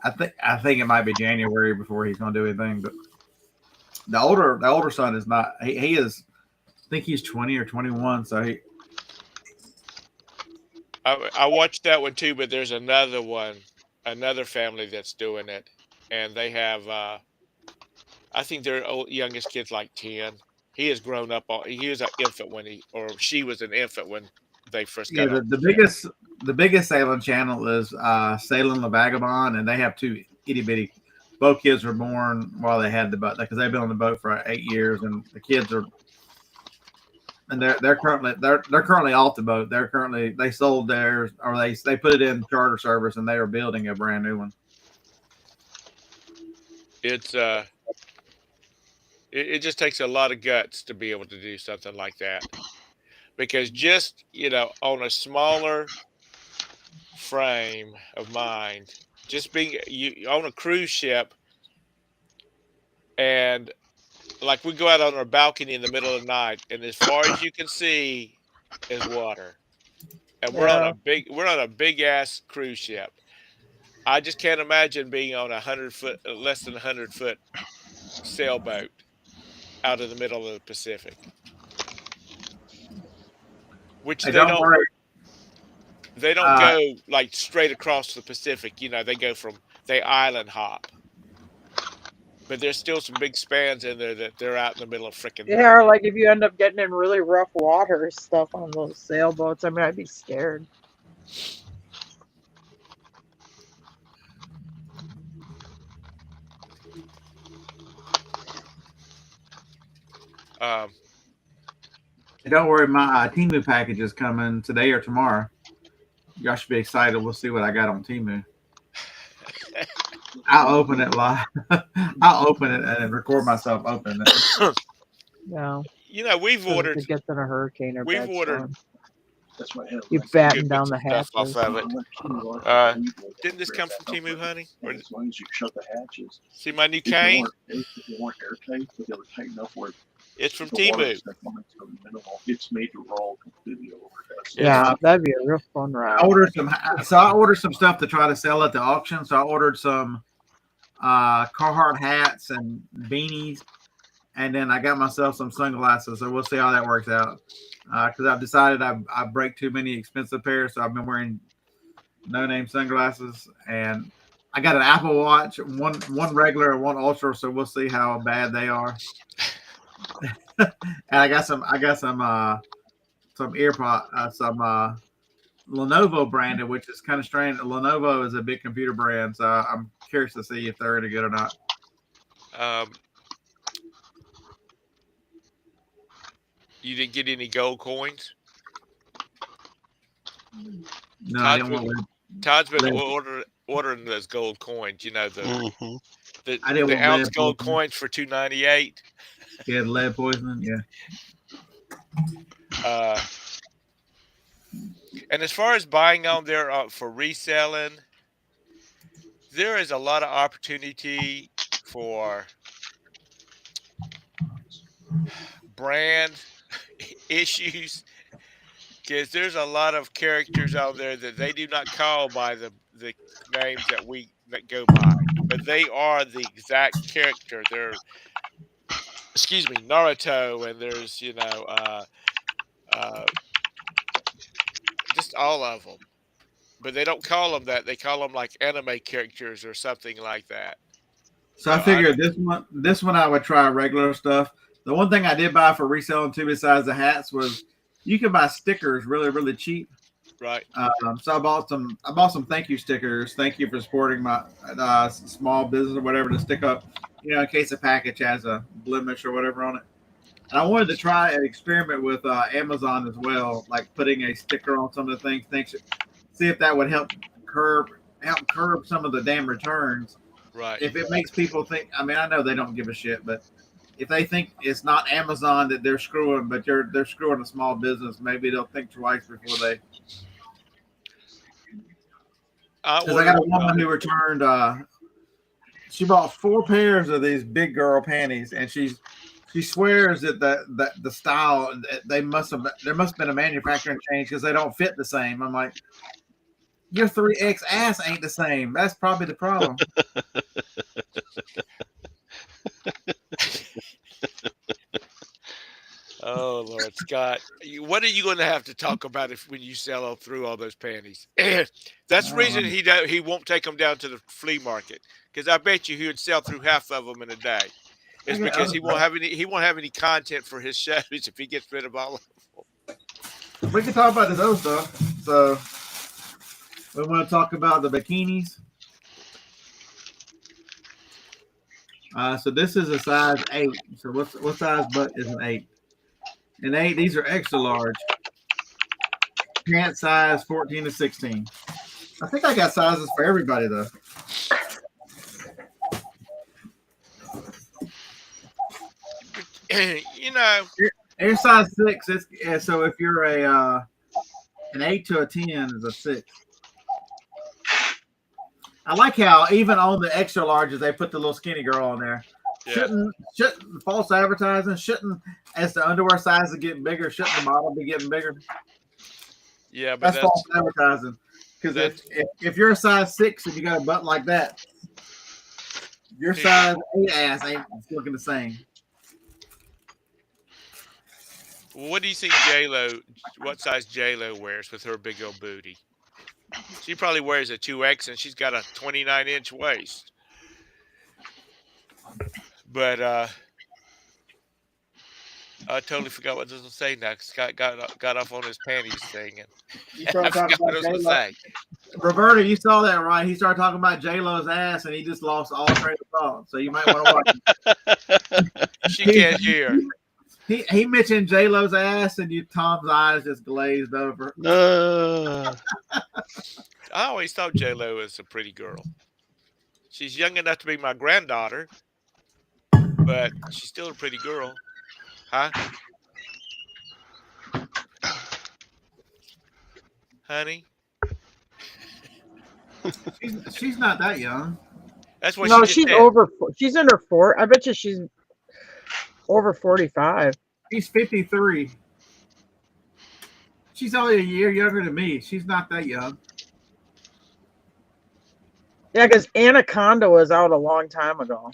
I think it might be January before he's going to do anything. But the older son is not. He is. I think he's 20 or 21. So I watched that one too, but there's another one, another family that's doing it, and they have. I think their youngest kid's like 10. He has grown up. He was an infant she was an infant when they first got. The biggest sailing channel is Sailing the Vagabond, and they have 2 itty bitty. Both kids were born while they had the boat, because they've been on the boat for 8 years, and the kids are. And they're currently off the boat. They sold theirs, or they put it in charter service, and they are building a brand new one. It just takes a lot of guts to be able to do something like that, because just on a smaller frame of mind, just being on a cruise ship, and like we go out on our balcony in the middle of the night, and as far as you can see is water, and we're on a big ass cruise ship. I just can't imagine being on less than 100-foot sailboat out in the middle of the Pacific, which they don't go like straight across the Pacific. They island hop, but there's still some big spans in there that they're out in the middle of freaking. Yeah, or like if you end up getting in really rough water stuff on those sailboats, I mean, I'd be scared. Don't worry, my Temu package is coming today or tomorrow. Y'all should be excited. We'll see what I got on Temu. I'll open it live. I'll open it and record myself opening it. No. We've ordered. It gets in a hurricane or we've ordered. That's what You batten down the hatches. Off of it. Didn't this come from Temu, honey? As long as you shut the hatches. See my new cane? They weren't airtight, but they were tight enough where it's from Temu. It's made to roll completely over. Yeah, that'd be a real fun ride. I ordered some stuff to try to sell at the auction. So I ordered some Carhartt hats and beanies, and then I got myself some sunglasses. So we'll see how that works out. Because I've decided I break too many expensive pairs, so I've been wearing no-name sunglasses, and I got an Apple Watch, one regular and one ultra. So we'll see how bad they are. And I got some AirPod, some Lenovo branded, which is kind of strange. Lenovo is a big computer brand, so I'm curious to see if they're any good or not. You didn't get any gold coins? No, Todd's been ordering those gold coins. The ounce gold coins for $2.98. Yeah, lead poisoning. Yeah. And as far as buying on there for reselling, there is a lot of opportunity for brand issues because there's a lot of characters out there that they do not call by the names that we that go by, but they are the exact character. They're, excuse me, Naruto, and there's just all of them. But they don't call them that. They call them like anime characters or something like that. So I So I figured this one I would try regular stuff. The one thing I did buy for reselling too, besides the hats, was you can buy stickers really, really cheap. right. So I bought some thank you stickers. Thank you for supporting my small business or whatever to stick up, in case a package has a blemish or whatever on it. And I wanted to try an experiment with Amazon as well, like putting a sticker on some of the things, see if that would help curb some of the damn returns. Right. If it makes people think, I mean, I know they don't give a shit, but if they think it's not Amazon that they're screwing, but they're screwing a small business, maybe they'll think twice before they. Because I got a woman who returned. She bought 4 pairs of these big girl panties, and she swears that the style there must have been a manufacturing change because they don't fit the same. I'm like, your 3X ass ain't the same. That's probably the problem. Oh Lord, Scott, what are you going to have to talk about when you sell through all those panties? That's the reason he won't take them down to the flea market, because I bet you he would sell through half of them in a day. It's because he won't have any content for his shows if he gets rid of all of them. We can talk about this other stuff. So we want to talk about the bikinis. So this is a size 8. So what size butt is an 8? An 8. These are extra large. Pant size 14 to 16. I think I got sizes for everybody though. You're size 6. So if you're an 8 to a 10 is a 6. I like how even on the extra larges they put the little skinny girl on there. Yeah. Shouldn't false advertising? Shouldn't, as the underwear size is getting bigger, shouldn't the model be getting bigger? Yeah, but that's false advertising. Because if you're a size 6 and you got a butt like that, your size 8 ass ain't looking the same. What do you think what size J-Lo wears with her big old booty? She probably wears a 2X and she's got a 29-inch waist. But I totally forgot what I was going to say now. Scott got off on his panties thing. And I forgot what I was going to say. Roberta, you saw that, right? He started talking about J-Lo's ass and he just lost all train of thought. So you might want to watch it. She can't hear. He mentioned J-Lo's ass and Tom's eyes just glazed over. I always thought J-Lo was a pretty girl. She's young enough to be my granddaughter, but she's still a pretty girl. Huh? Honey? She's not that young. That's what she's over. She's in her 40s. I bet you she's over 45. She's 53. She's only a year younger than me. She's not that young. Yeah, because Anaconda was out a long time ago.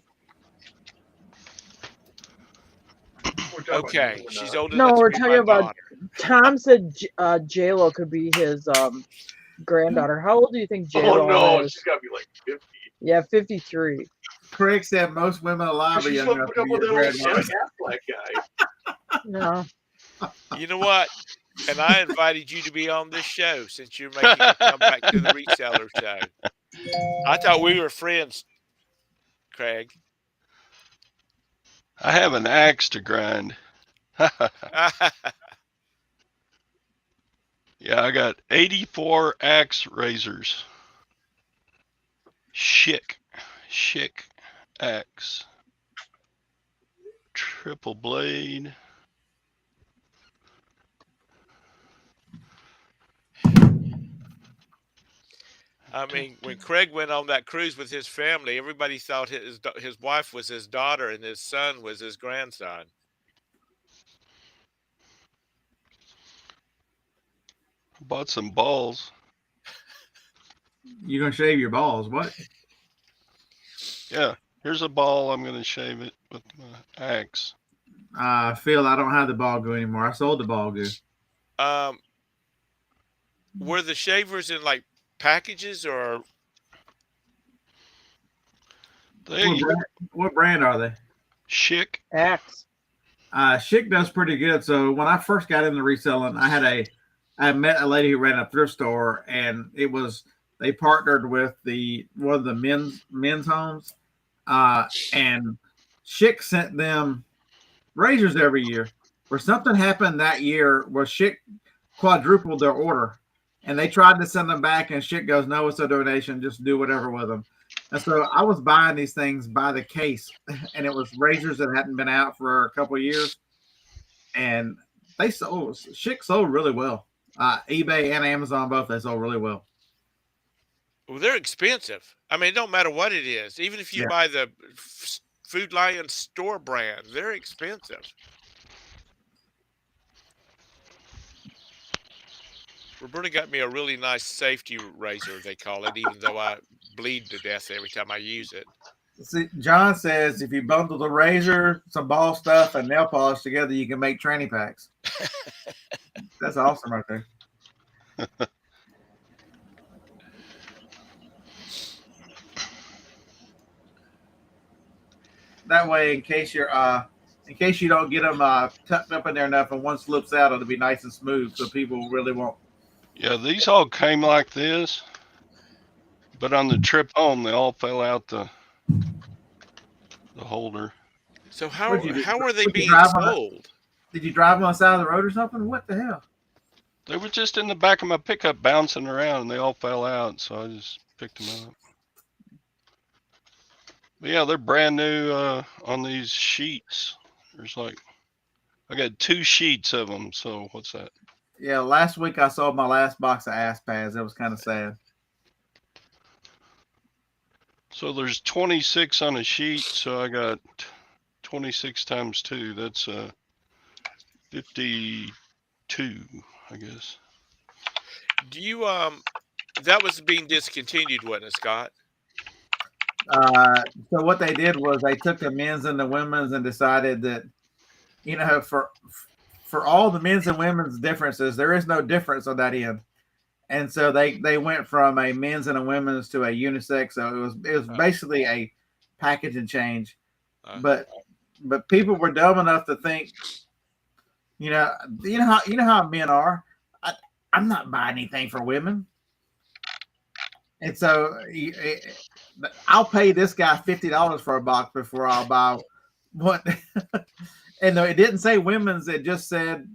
Okay, she's older. No, we're talking about. Tom said J-Lo could be his granddaughter. How old do you think J-Lo is? Oh no, she's got to be like 50. Yeah, 53. Craig said most women alive are young enough to be a granddaughter. Black guy. No. You know what? And I invited you to be on this show since you're making me come back to the reseller show. I thought we were friends, Craig. I have an axe to grind. Yeah, I got 84 axe razors. Schick axe. Triple blade. I mean, when Craig went on that cruise with his family, everybody thought his wife was his daughter and his son was his grandson. Bought some balls. You're gonna shave your balls? What? Yeah, here's a ball. I'm gonna shave it with my axe. Phil, I don't have the ball goo anymore. I sold the ball goo. Were the shavers in like packages or? What brand are they? Schick. X. Schick does pretty good. So when I first got into reselling, I met a lady who ran a thrift store, and they partnered with one of the men's homes, and Schick sent them razors every year. Where something happened that year where Schick quadrupled their order, and they tried to send them back, and Schick goes, "No, it's a donation. Just do whatever with them." And so I was buying these things by the case, and it was razors that hadn't been out for a couple of years, and Schick sold really well. eBay and Amazon both, they sold really well. Well, they're expensive. I mean, it don't matter what it is. Even if you buy the Food Lion store brand, they're expensive. Roberta got me a really nice safety razor, they call it, even though I bleed to death every time I use it. See, John says if you bundle the razor, some ball stuff, and nail polish together, you can make tranny packs. That's awesome right there. That way, in case you don't get them tucked up in there enough, and one slips out, it'll be nice and smooth, so people really won't. Yeah, these all came like this, but on the trip home, they all fell out the holder. So how are they being sold? Did you drive on the side of the road or something? What the hell? They were just in the back of my pickup bouncing around, and they all fell out, so I just picked them up. But yeah, they're brand new on these sheets. I got 2 sheets of them, so what's that? Yeah, last week I sold my last box of ass pads. It was kind of sad. So there's 26 on a sheet, so I got 26 times 2. That's 52, I guess. Do you that was being discontinued, wasn't it, Scott? So what they did was they took the men's and the women's and decided that, for all the men's and women's differences, there is no difference on that end. And so they went from a men's and a women's to a unisex. So it was basically a package and change. But people were dumb enough to think, you know how men are. I'm not buying anything for women. And so I'll pay this guy $50 for a box before I'll buy one. And it didn't say women's; it just said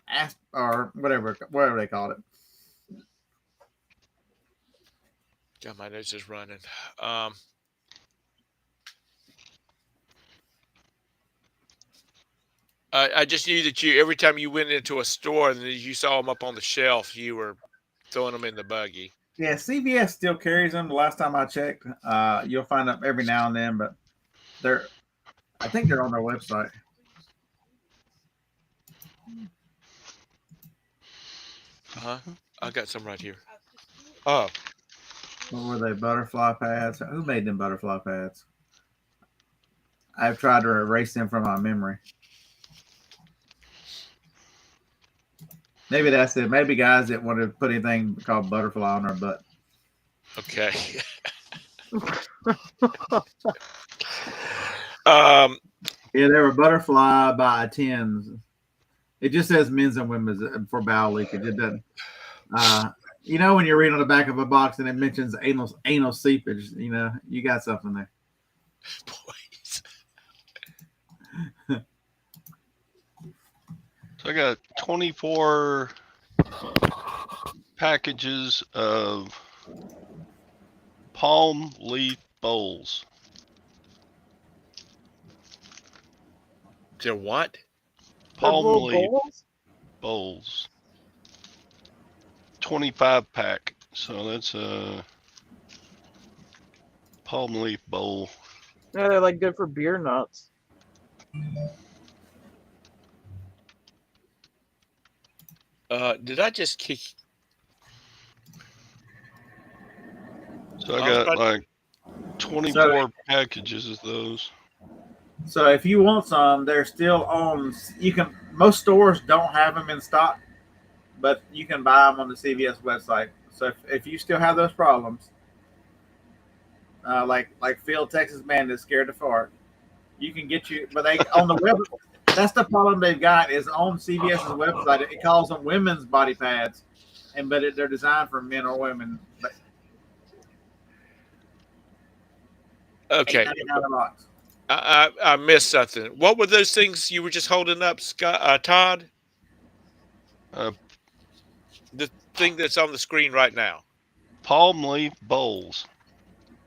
ass or whatever they called it. God, my nose is running. I just knew that every time you went into a store and you saw them up on the shelf, you were throwing them in the buggy. Yeah, CVS still carries them. The last time I checked, you'll find them every now and then, but I think they're on their website. I got some right here. Oh, what were they? Butterfly pads? Who made them butterfly pads? I've tried to erase them from my memory. Maybe that's it. Maybe guys that want to put anything called butterfly on their butt. Okay. Yeah, they were butterfly by 10s. It just says men's and women's for bowel leakage. It doesn't. When you read on the back of a box and it mentions anal seepage, you got something there. Boys. So I got 24 packages of palm leaf bowls. They're what? Palm leaf bowls. 25 pack. So that's a palm leaf bowl. Yeah, they're like good for beer nuts. Did I just kick? So I got like 24 packages of those. So if you want some, they're still on. You can. Most stores don't have them in stock, but you can buy them on the CVS website. So if you still have those problems, like Phil, Texas man that's scared to fart, you can get you. But they on the web. That's the problem they've got is on CVS's website. It calls them women's body pads, but they're designed for men or women. But Okay. $8.99. I missed something. What were those things you were just holding up, Scott, Todd? The thing that's on the screen right now. Palm leaf bowls.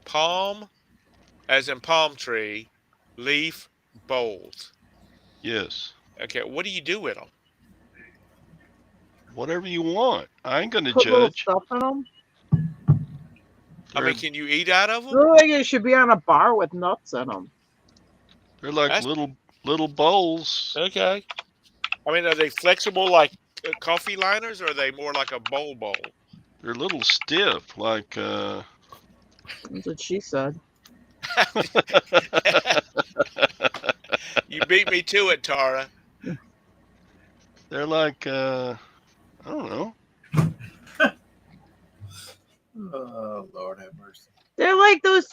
Palm, as in palm tree, leaf bowls. Yes. Okay, what do you do with them? Whatever you want. I ain't gonna Put little judge. stuff in them. I mean, can you eat out of them? Look like it should be on a bar with nuts in them. They're like little bowls. Okay. I mean, are they flexible like coffee liners, or are they more like a bowl? They're a little stiff, like That's what she said. You beat me to it, Tara. They're like I don't know. Oh Lord have mercy. They're like those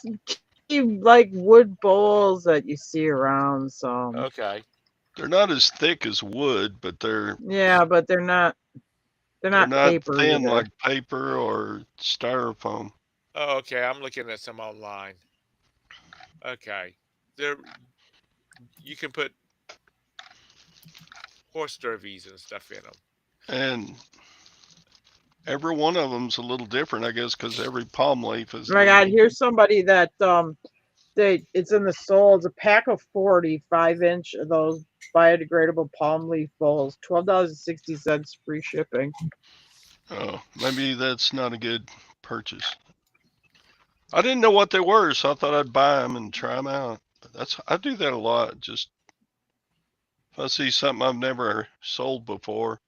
like wood bowls that you see around. So Okay. They're not as thick as wood, but they're but they're not paper thin either. like paper or styrofoam. Oh, okay. I'm looking at some online. Okay. You can put horse derbies and stuff in them. And every one of them's a little different, I guess, because every palm leaf is. Oh my God, here's somebody that it's in the soul. It's a pack of 40 5-inch of those biodegradable palm leaf bowls. $12.60 free shipping. Oh, maybe that's not a good purchase. I didn't know what they were, so I thought I'd buy them and try them out. I do that a lot. Just if I see something I've never sold before,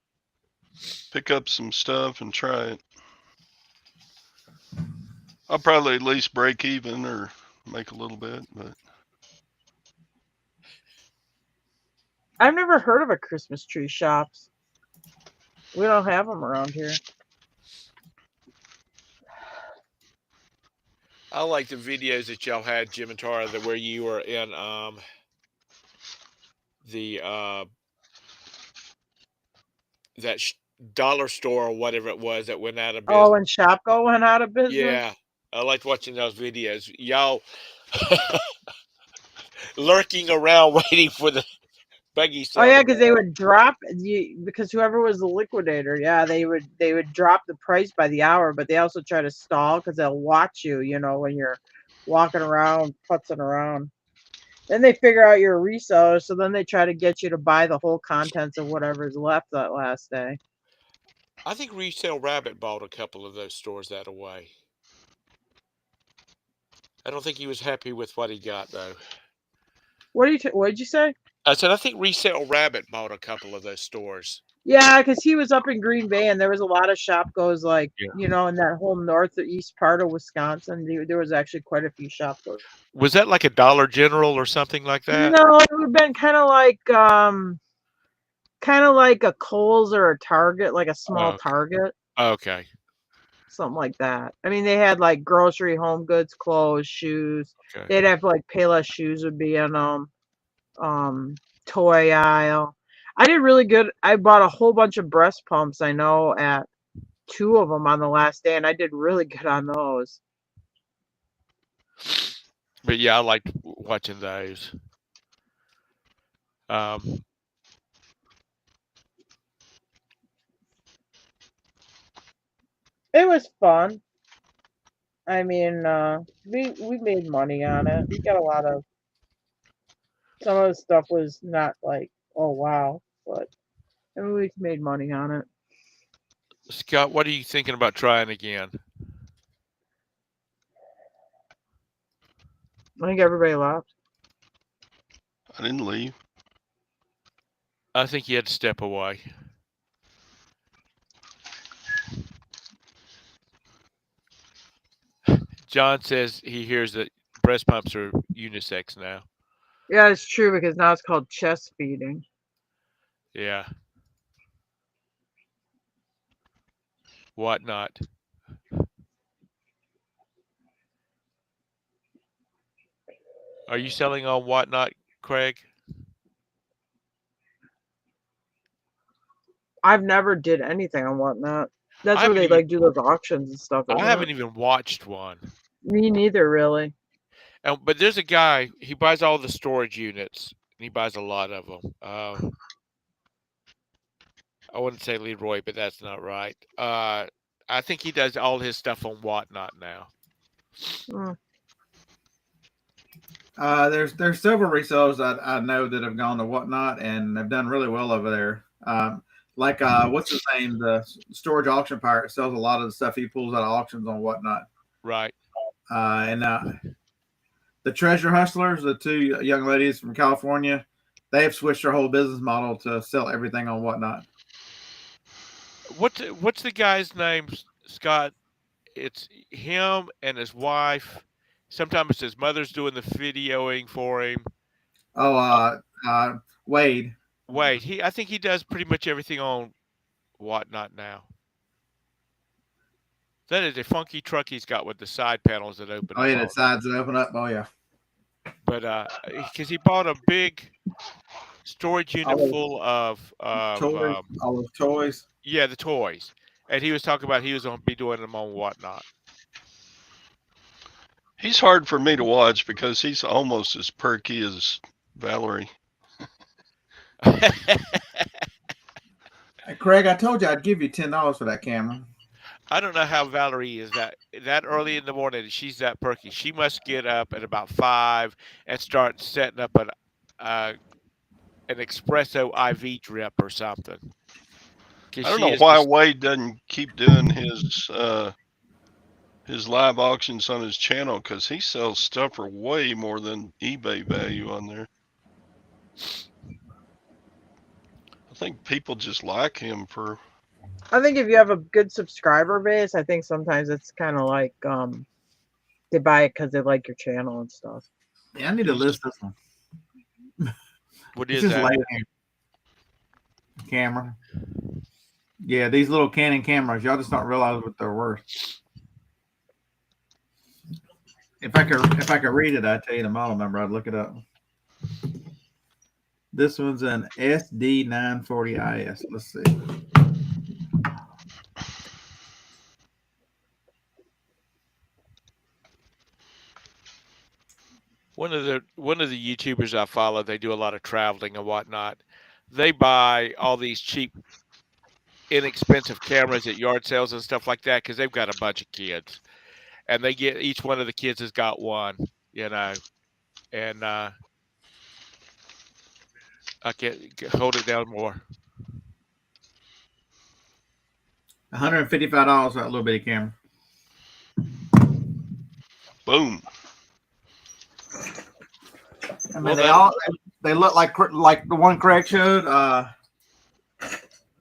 pick up some stuff and try it. I'll probably at least break even or make a little bit, but I've never heard of a Christmas tree shops. We don't have them around here. I like the videos that y'all had, Jim and Tara, where you were in the that dollar store or whatever it was that went out of business. Oh, and Shopko went out of business? Yeah. I liked watching those videos. Y'all lurking around waiting for the buggy sale. Oh yeah, because they would drop because whoever was the liquidator, yeah, they would drop the price by the hour, but they also try to stall because they'll watch you, when you're walking around, putzing around. Then they figure out you're a reseller, so then they try to get you to buy the whole contents of whatever's left that last day. I think Resale Rabbit bought a couple of those stores that away. I don't think he was happy with what he got though. What did you say? I said I think Resale Rabbit bought a couple of those stores. Yeah, because he was up in Green Bay, and there was a lot of Shopkos, in that whole north or east part of Wisconsin. There was actually quite a few Shopkos. Was that like a Dollar General or something like that? No, it would have been kind of like a Kohl's or a Target, like a small Target. Okay. Something like that. I mean, they had like grocery, home goods, clothes, shoes. Okay. They'd have like Payless shoes would be in them. Toy aisle. I did really good. I bought a whole bunch of breast pumps. I know at 2 of them on the last day, and I did really good on those. But yeah, I liked watching those. It was fun. I mean, we made money on it. We got a lot of. Some of the stuff was not like, oh wow, but I mean, we made money on it. Scott, what are you thinking about trying again? I think everybody left. I didn't leave. I think you had to step away. John says he hears that breast pumps are unisex now. Yeah, it's true because now it's called chest feeding. Yeah. Whatnot. Are you selling on Whatnot, Craig? I've never did anything on Whatnot. That's I where haven't they even like do those auctions and stuff. I Isn't haven't it? even watched one. Me neither, really. But there's a guy. He buys all the storage units, and he buys a lot of them. I wouldn't say Leroy, but that's not right. I think he does all his stuff on Whatnot now. Mm. There's several resellers that I know that have gone to Whatnot and have done really well over there. What's his name? The storage auction pirate sells a lot of the stuff he pulls out of auctions on Whatnot. Right. And the treasure hustlers, the two young ladies from California, they have switched their whole business model to sell everything on Whatnot. What's the guy's name, Scott? It's him and his wife. Sometimes his mother's doing the videoing for him. Wade. Wait, I think he does pretty much everything on Whatnot now. That is a funky truck he's got with the side panels that open up. Oh yeah, the sides that open up. Oh yeah. But because he bought a big storage unit full of toys, all those toys. Yeah, the toys, and he was talking about he was going to be doing them on Whatnot. He's hard for me to watch because he's almost as perky as Valerie. Craig, I told you I'd give you $10 for that camera. I don't know how Valerie is that early in the morning. She's that perky. She must get up at about 5 and start setting up an espresso IV drip or something. I don't know why Wade doesn't keep doing his live auctions on his channel, because he sells stuff for way more than eBay value on there. I think people just like him for. I think if you have a good subscriber base, I think sometimes it's kind of like they buy it because they like your channel and stuff. Yeah, I need to list this one. What is that? Camera. Yeah, these little Canon cameras, y'all just don't realize what they're worth. If I could read it, I'd tell you the model number. I'd look it up. This one's an SD940IS. Let's see. One of the YouTubers I follow, they do a lot of traveling and whatnot. They buy all these cheap, inexpensive cameras at yard sales and stuff like that because they've got a bunch of kids, and they get each one of the kids has got one, and I can't hold it down more. $155 for that little bitty camera. Boom. I mean, they look like the one Craig showed.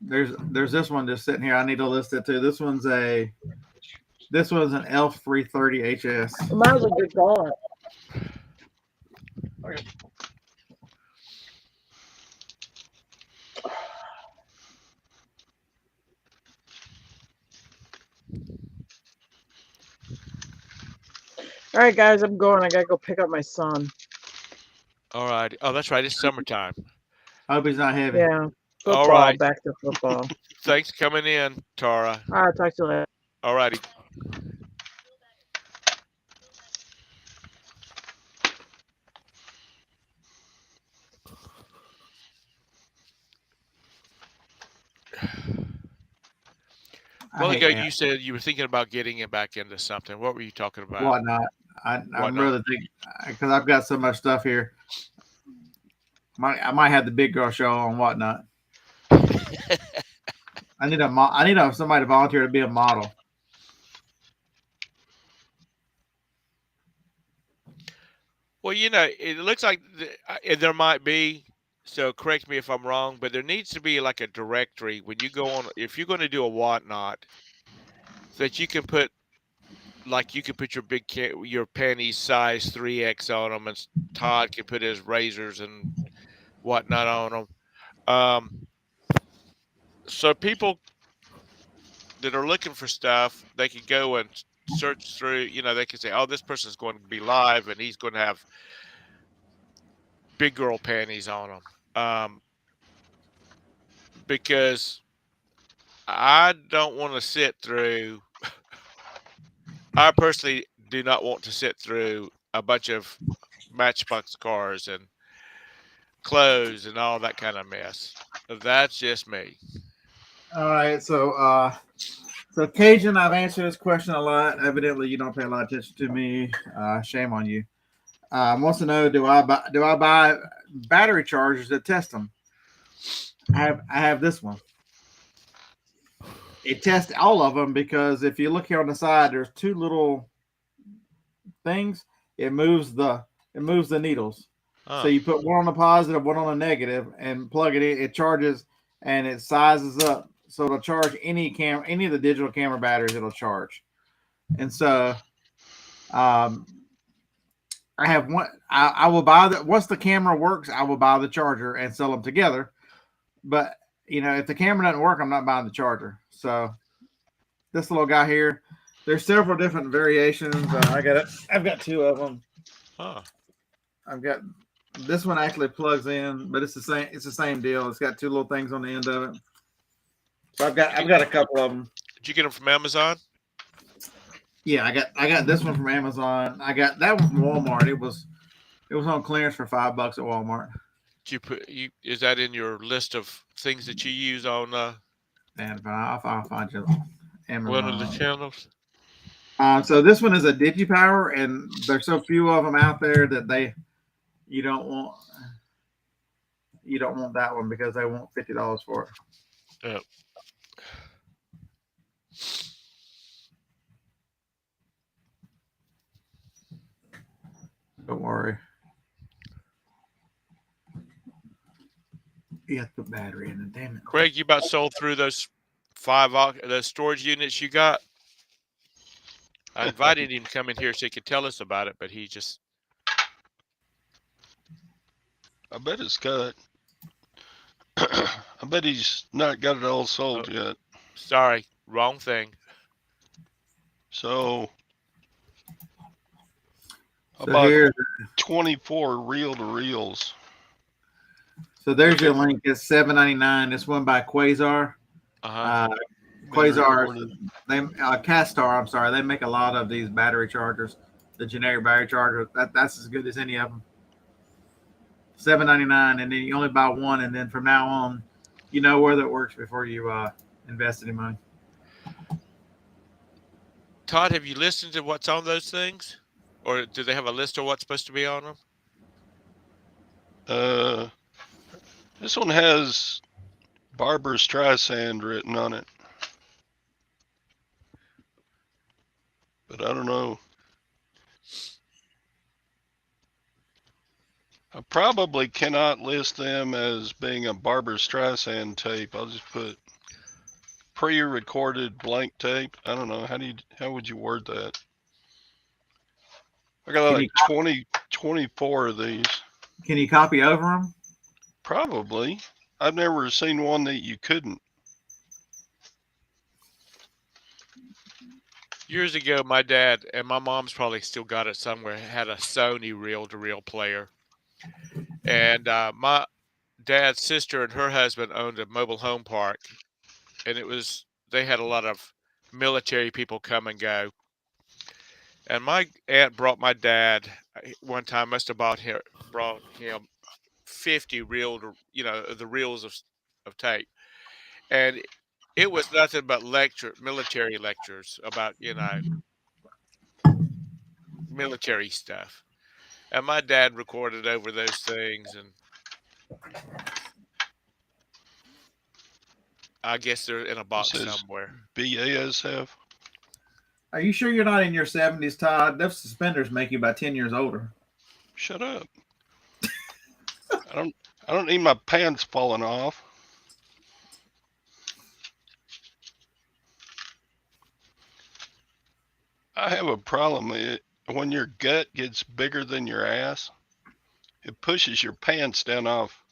There's this one just sitting here. I need to list it too. This one's an L330 HS. That was a good call. Okay. All right, guys, I'm going. I gotta go pick up my son. All right. Oh, that's right. It's summertime. I hope he's not heavy. Yeah. Football. All right. Back to football. Thanks for coming in, Tara. All right. Talk to you later. All righty. You said you were thinking about getting it back into something. What were you talking about? Whatnot. I'm really thinking because I've got so much stuff here. I might have the big girl show on Whatnot. I need somebody to volunteer to be a model. Well, it looks like there might be. So correct me if I'm wrong, but there needs to be like a directory when you go on. If you're going to do a whatnot, so that you can put your your panties size 3X on them, and Todd can put his razors and whatnot on them. So people that are looking for stuff, they can go and search through. They can say, "Oh, this person's going to be live, and he's going to have big girl panties on him." Because I don't want to sit through. I personally do not want to sit through a bunch of Matchbox cars and clothes and all that kind of mess. That's just me. All right, so Cajun, I've answered this question a lot. Evidently, you don't pay a lot of attention to me. Shame on you. Wants to know, do I buy battery chargers that test them? I have this one. It tests all of them because if you look here on the side, there's two little things. It moves the needles. So you put one on the positive, one on the negative, and plug it in. It charges and it sizes up. So it'll charge any of the digital camera batteries. It'll charge. And so, I have one. I will buy that once the camera works. I will buy the charger and sell them together. But if the camera doesn't work, I'm not buying the charger. So this little guy here, there's several different variations. I've got two of them. Huh. I've got this one actually plugs in, but it's the same. It's the same deal. It's got two little things on the end of it. So I've got a couple of them. Did you get them from Amazon? Yeah, I got this one from Amazon. I got that one from Walmart. It was on clearance for $5 at Walmart. Did is that in your list of things that you use on And I'll find you Amazon. one of the channels? So this one is a DigiPower, and there's so few of them out there that you don't want that one because they want $50 for it. Yep. Don't worry. You have to put battery in it. Damn it. Craig, you about sold through those those storage units you got? I invited him to come in here so he could tell us about it, but he just... I bet it's cut. I bet he's not got it all sold yet. Sorry, wrong thing. So So about here's 24 reel-to-reels. So there's your link. It's $7.99. This one by Quasar. Quasar, Castar. I'm sorry, they make a lot of these battery chargers. The generic battery charger. That's as good as any of them. $7.99, and then you only buy one, and then from now on, you know whether it works before you invest any money. Todd, have you listened to what's on those things, or do they have a list of what's supposed to be on them? This one has Barbara Streisand written on it, but I don't know. I probably cannot list them as being a Barbara Streisand tape. I'll just put pre-recorded blank tape. I don't know. How would you word that? I got like 24 of these. Can you copy over them? Probably. I've never seen one that you couldn't. Years ago, my dad, and my mom's probably still got it somewhere, had a Sony reel-to-reel player. And my dad's sister and her husband owned a mobile home park. And they had a lot of military people come and go. And my aunt brought my dad one time, must have brought him 50 the reels of tape. And it was nothing but military lectures about, military stuff. And my dad recorded over those things, and I guess they're in a box somewhere. BASF. Are you sure you're not in your 70s, Todd? Those suspenders make you about 10 years older. Shut up. I don't need my pants falling off. I have a problem. When your gut gets bigger than your ass, it pushes your pants down off.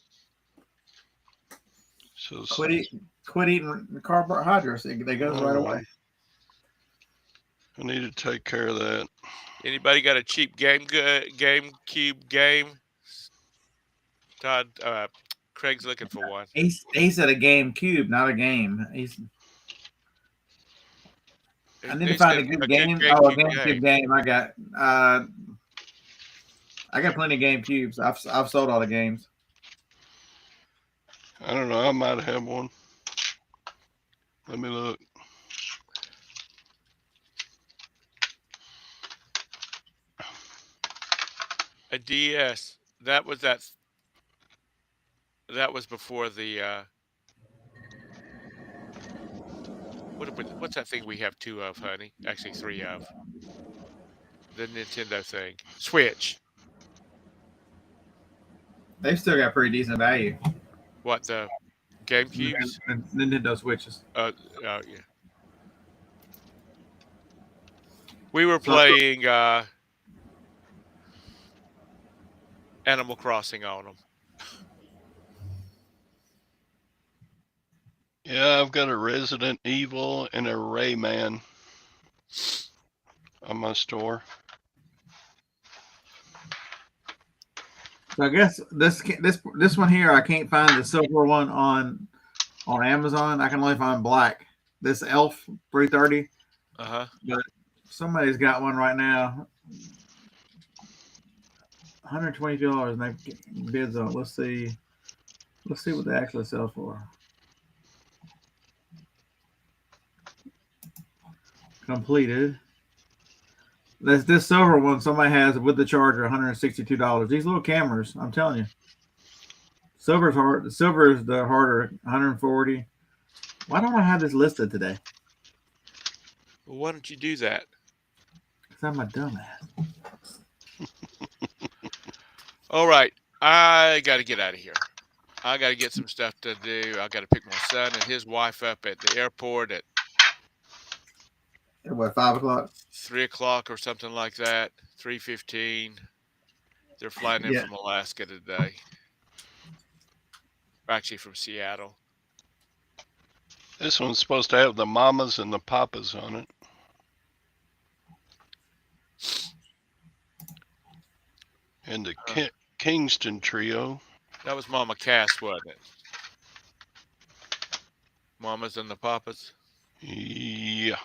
So Quit eating carbohydrates. They goes right away. I need to take care of that. Anybody got a cheap GameCube game? Todd, Craig's looking for one. He said a GameCube, not a game. I need to find a good game. Oh, a GameCube game. I got plenty of GameCubes. I've sold all the games. I don't know. I might have one. Let me look. A DS. That was before the what's that thing we have 2 of, honey? Actually 3 of. The Nintendo thing. Switch. They've still got pretty decent value. What, the GameCubes? Nintendo Switches. Yeah. We were playing Animal Crossing on them. Yeah, I've got a Resident Evil and a Rayman on my store. So I guess this one here, I can't find the silver one on Amazon. I can only find black. This Elf 330. But somebody's got one right now. $122 and they bids on it. Let's see what they actually sell for. Completed. This silver one somebody has with the charger, $162. These little cameras, I'm telling you. Silver's hard. Silver is the harder, $140. Why don't I have this listed today? Well, why don't you do that? Because I'm a dumbass. All right. I got to get out of here. I got to get some stuff to do. I got to pick my son and his wife up at the airport at what, 5 o'clock? 3 o'clock or something like that. 3:15. They're flying in from Alaska today. Actually, from Seattle. This one's supposed to have the mamas and the papas on it. And the Kingston trio. That was Mama Cass, wasn't it? Mamas and the papas. Yeah.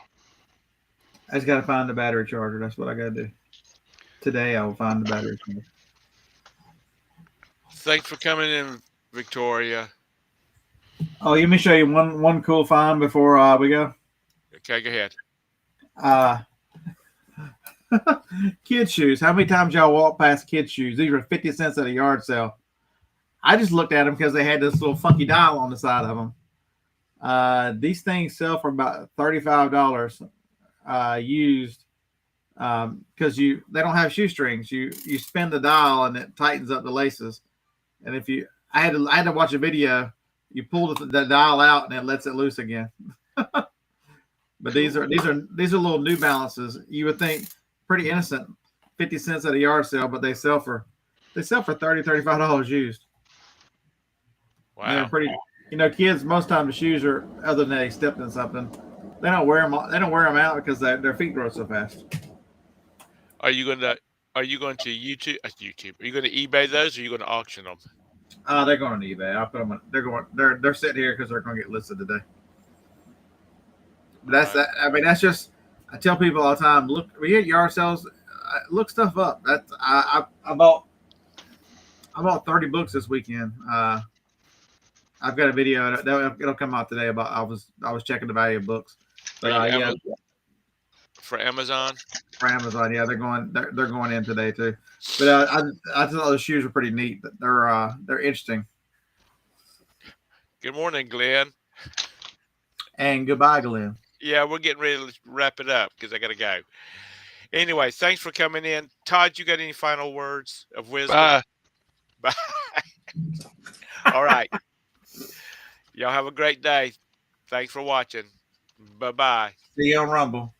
I just got to find the battery charger. That's what I got to do. Today I will find the battery charger. Thanks for coming in, Victoria. Oh, let me show you one cool find before we go. Okay, go ahead. Kid shoes. How many times y'all walk past kid shoes? These were 50 cents at a yard sale. I just looked at them because they had this little funky dial on the side of them. These things sell for about $35 used because they don't have shoestrings. You spin the dial and it tightens up the laces. And if I had to watch a video. You pull the dial out and it lets it loose again. But these are little New Balances. You would think pretty innocent, 50 cents at a yard sale, but they sell for $30, $35 used. Wow. They're pretty. Kids most time the shoes are, other than they stepped in something, they don't wear them. They don't wear them out because their feet grow so fast. Are you going to YouTube? Are you going to eBay those, or are you going to auction them? They're going on eBay. I'll put them. They're sitting here because they're going to get listed today. But that's that. I mean, that's just. I tell people all the time. Look, we at yard sales. Look stuff up. I bought 30 books this weekend. I've got a video. It'll come out today about. I was checking the value of books. But for Amazon. For Amazon, yeah, they're going in today too. But I thought the shoes were pretty neat. They're interesting. Good morning, Glenn. And goodbye, Glenn. Yeah, we're getting ready to wrap it up because I got to go. Anyway, thanks for coming in. Todd, you got any final words of wisdom? Bye. Bye. All right. Y'all have a great day. Thanks for watching. Bye-bye. See you on Rumble.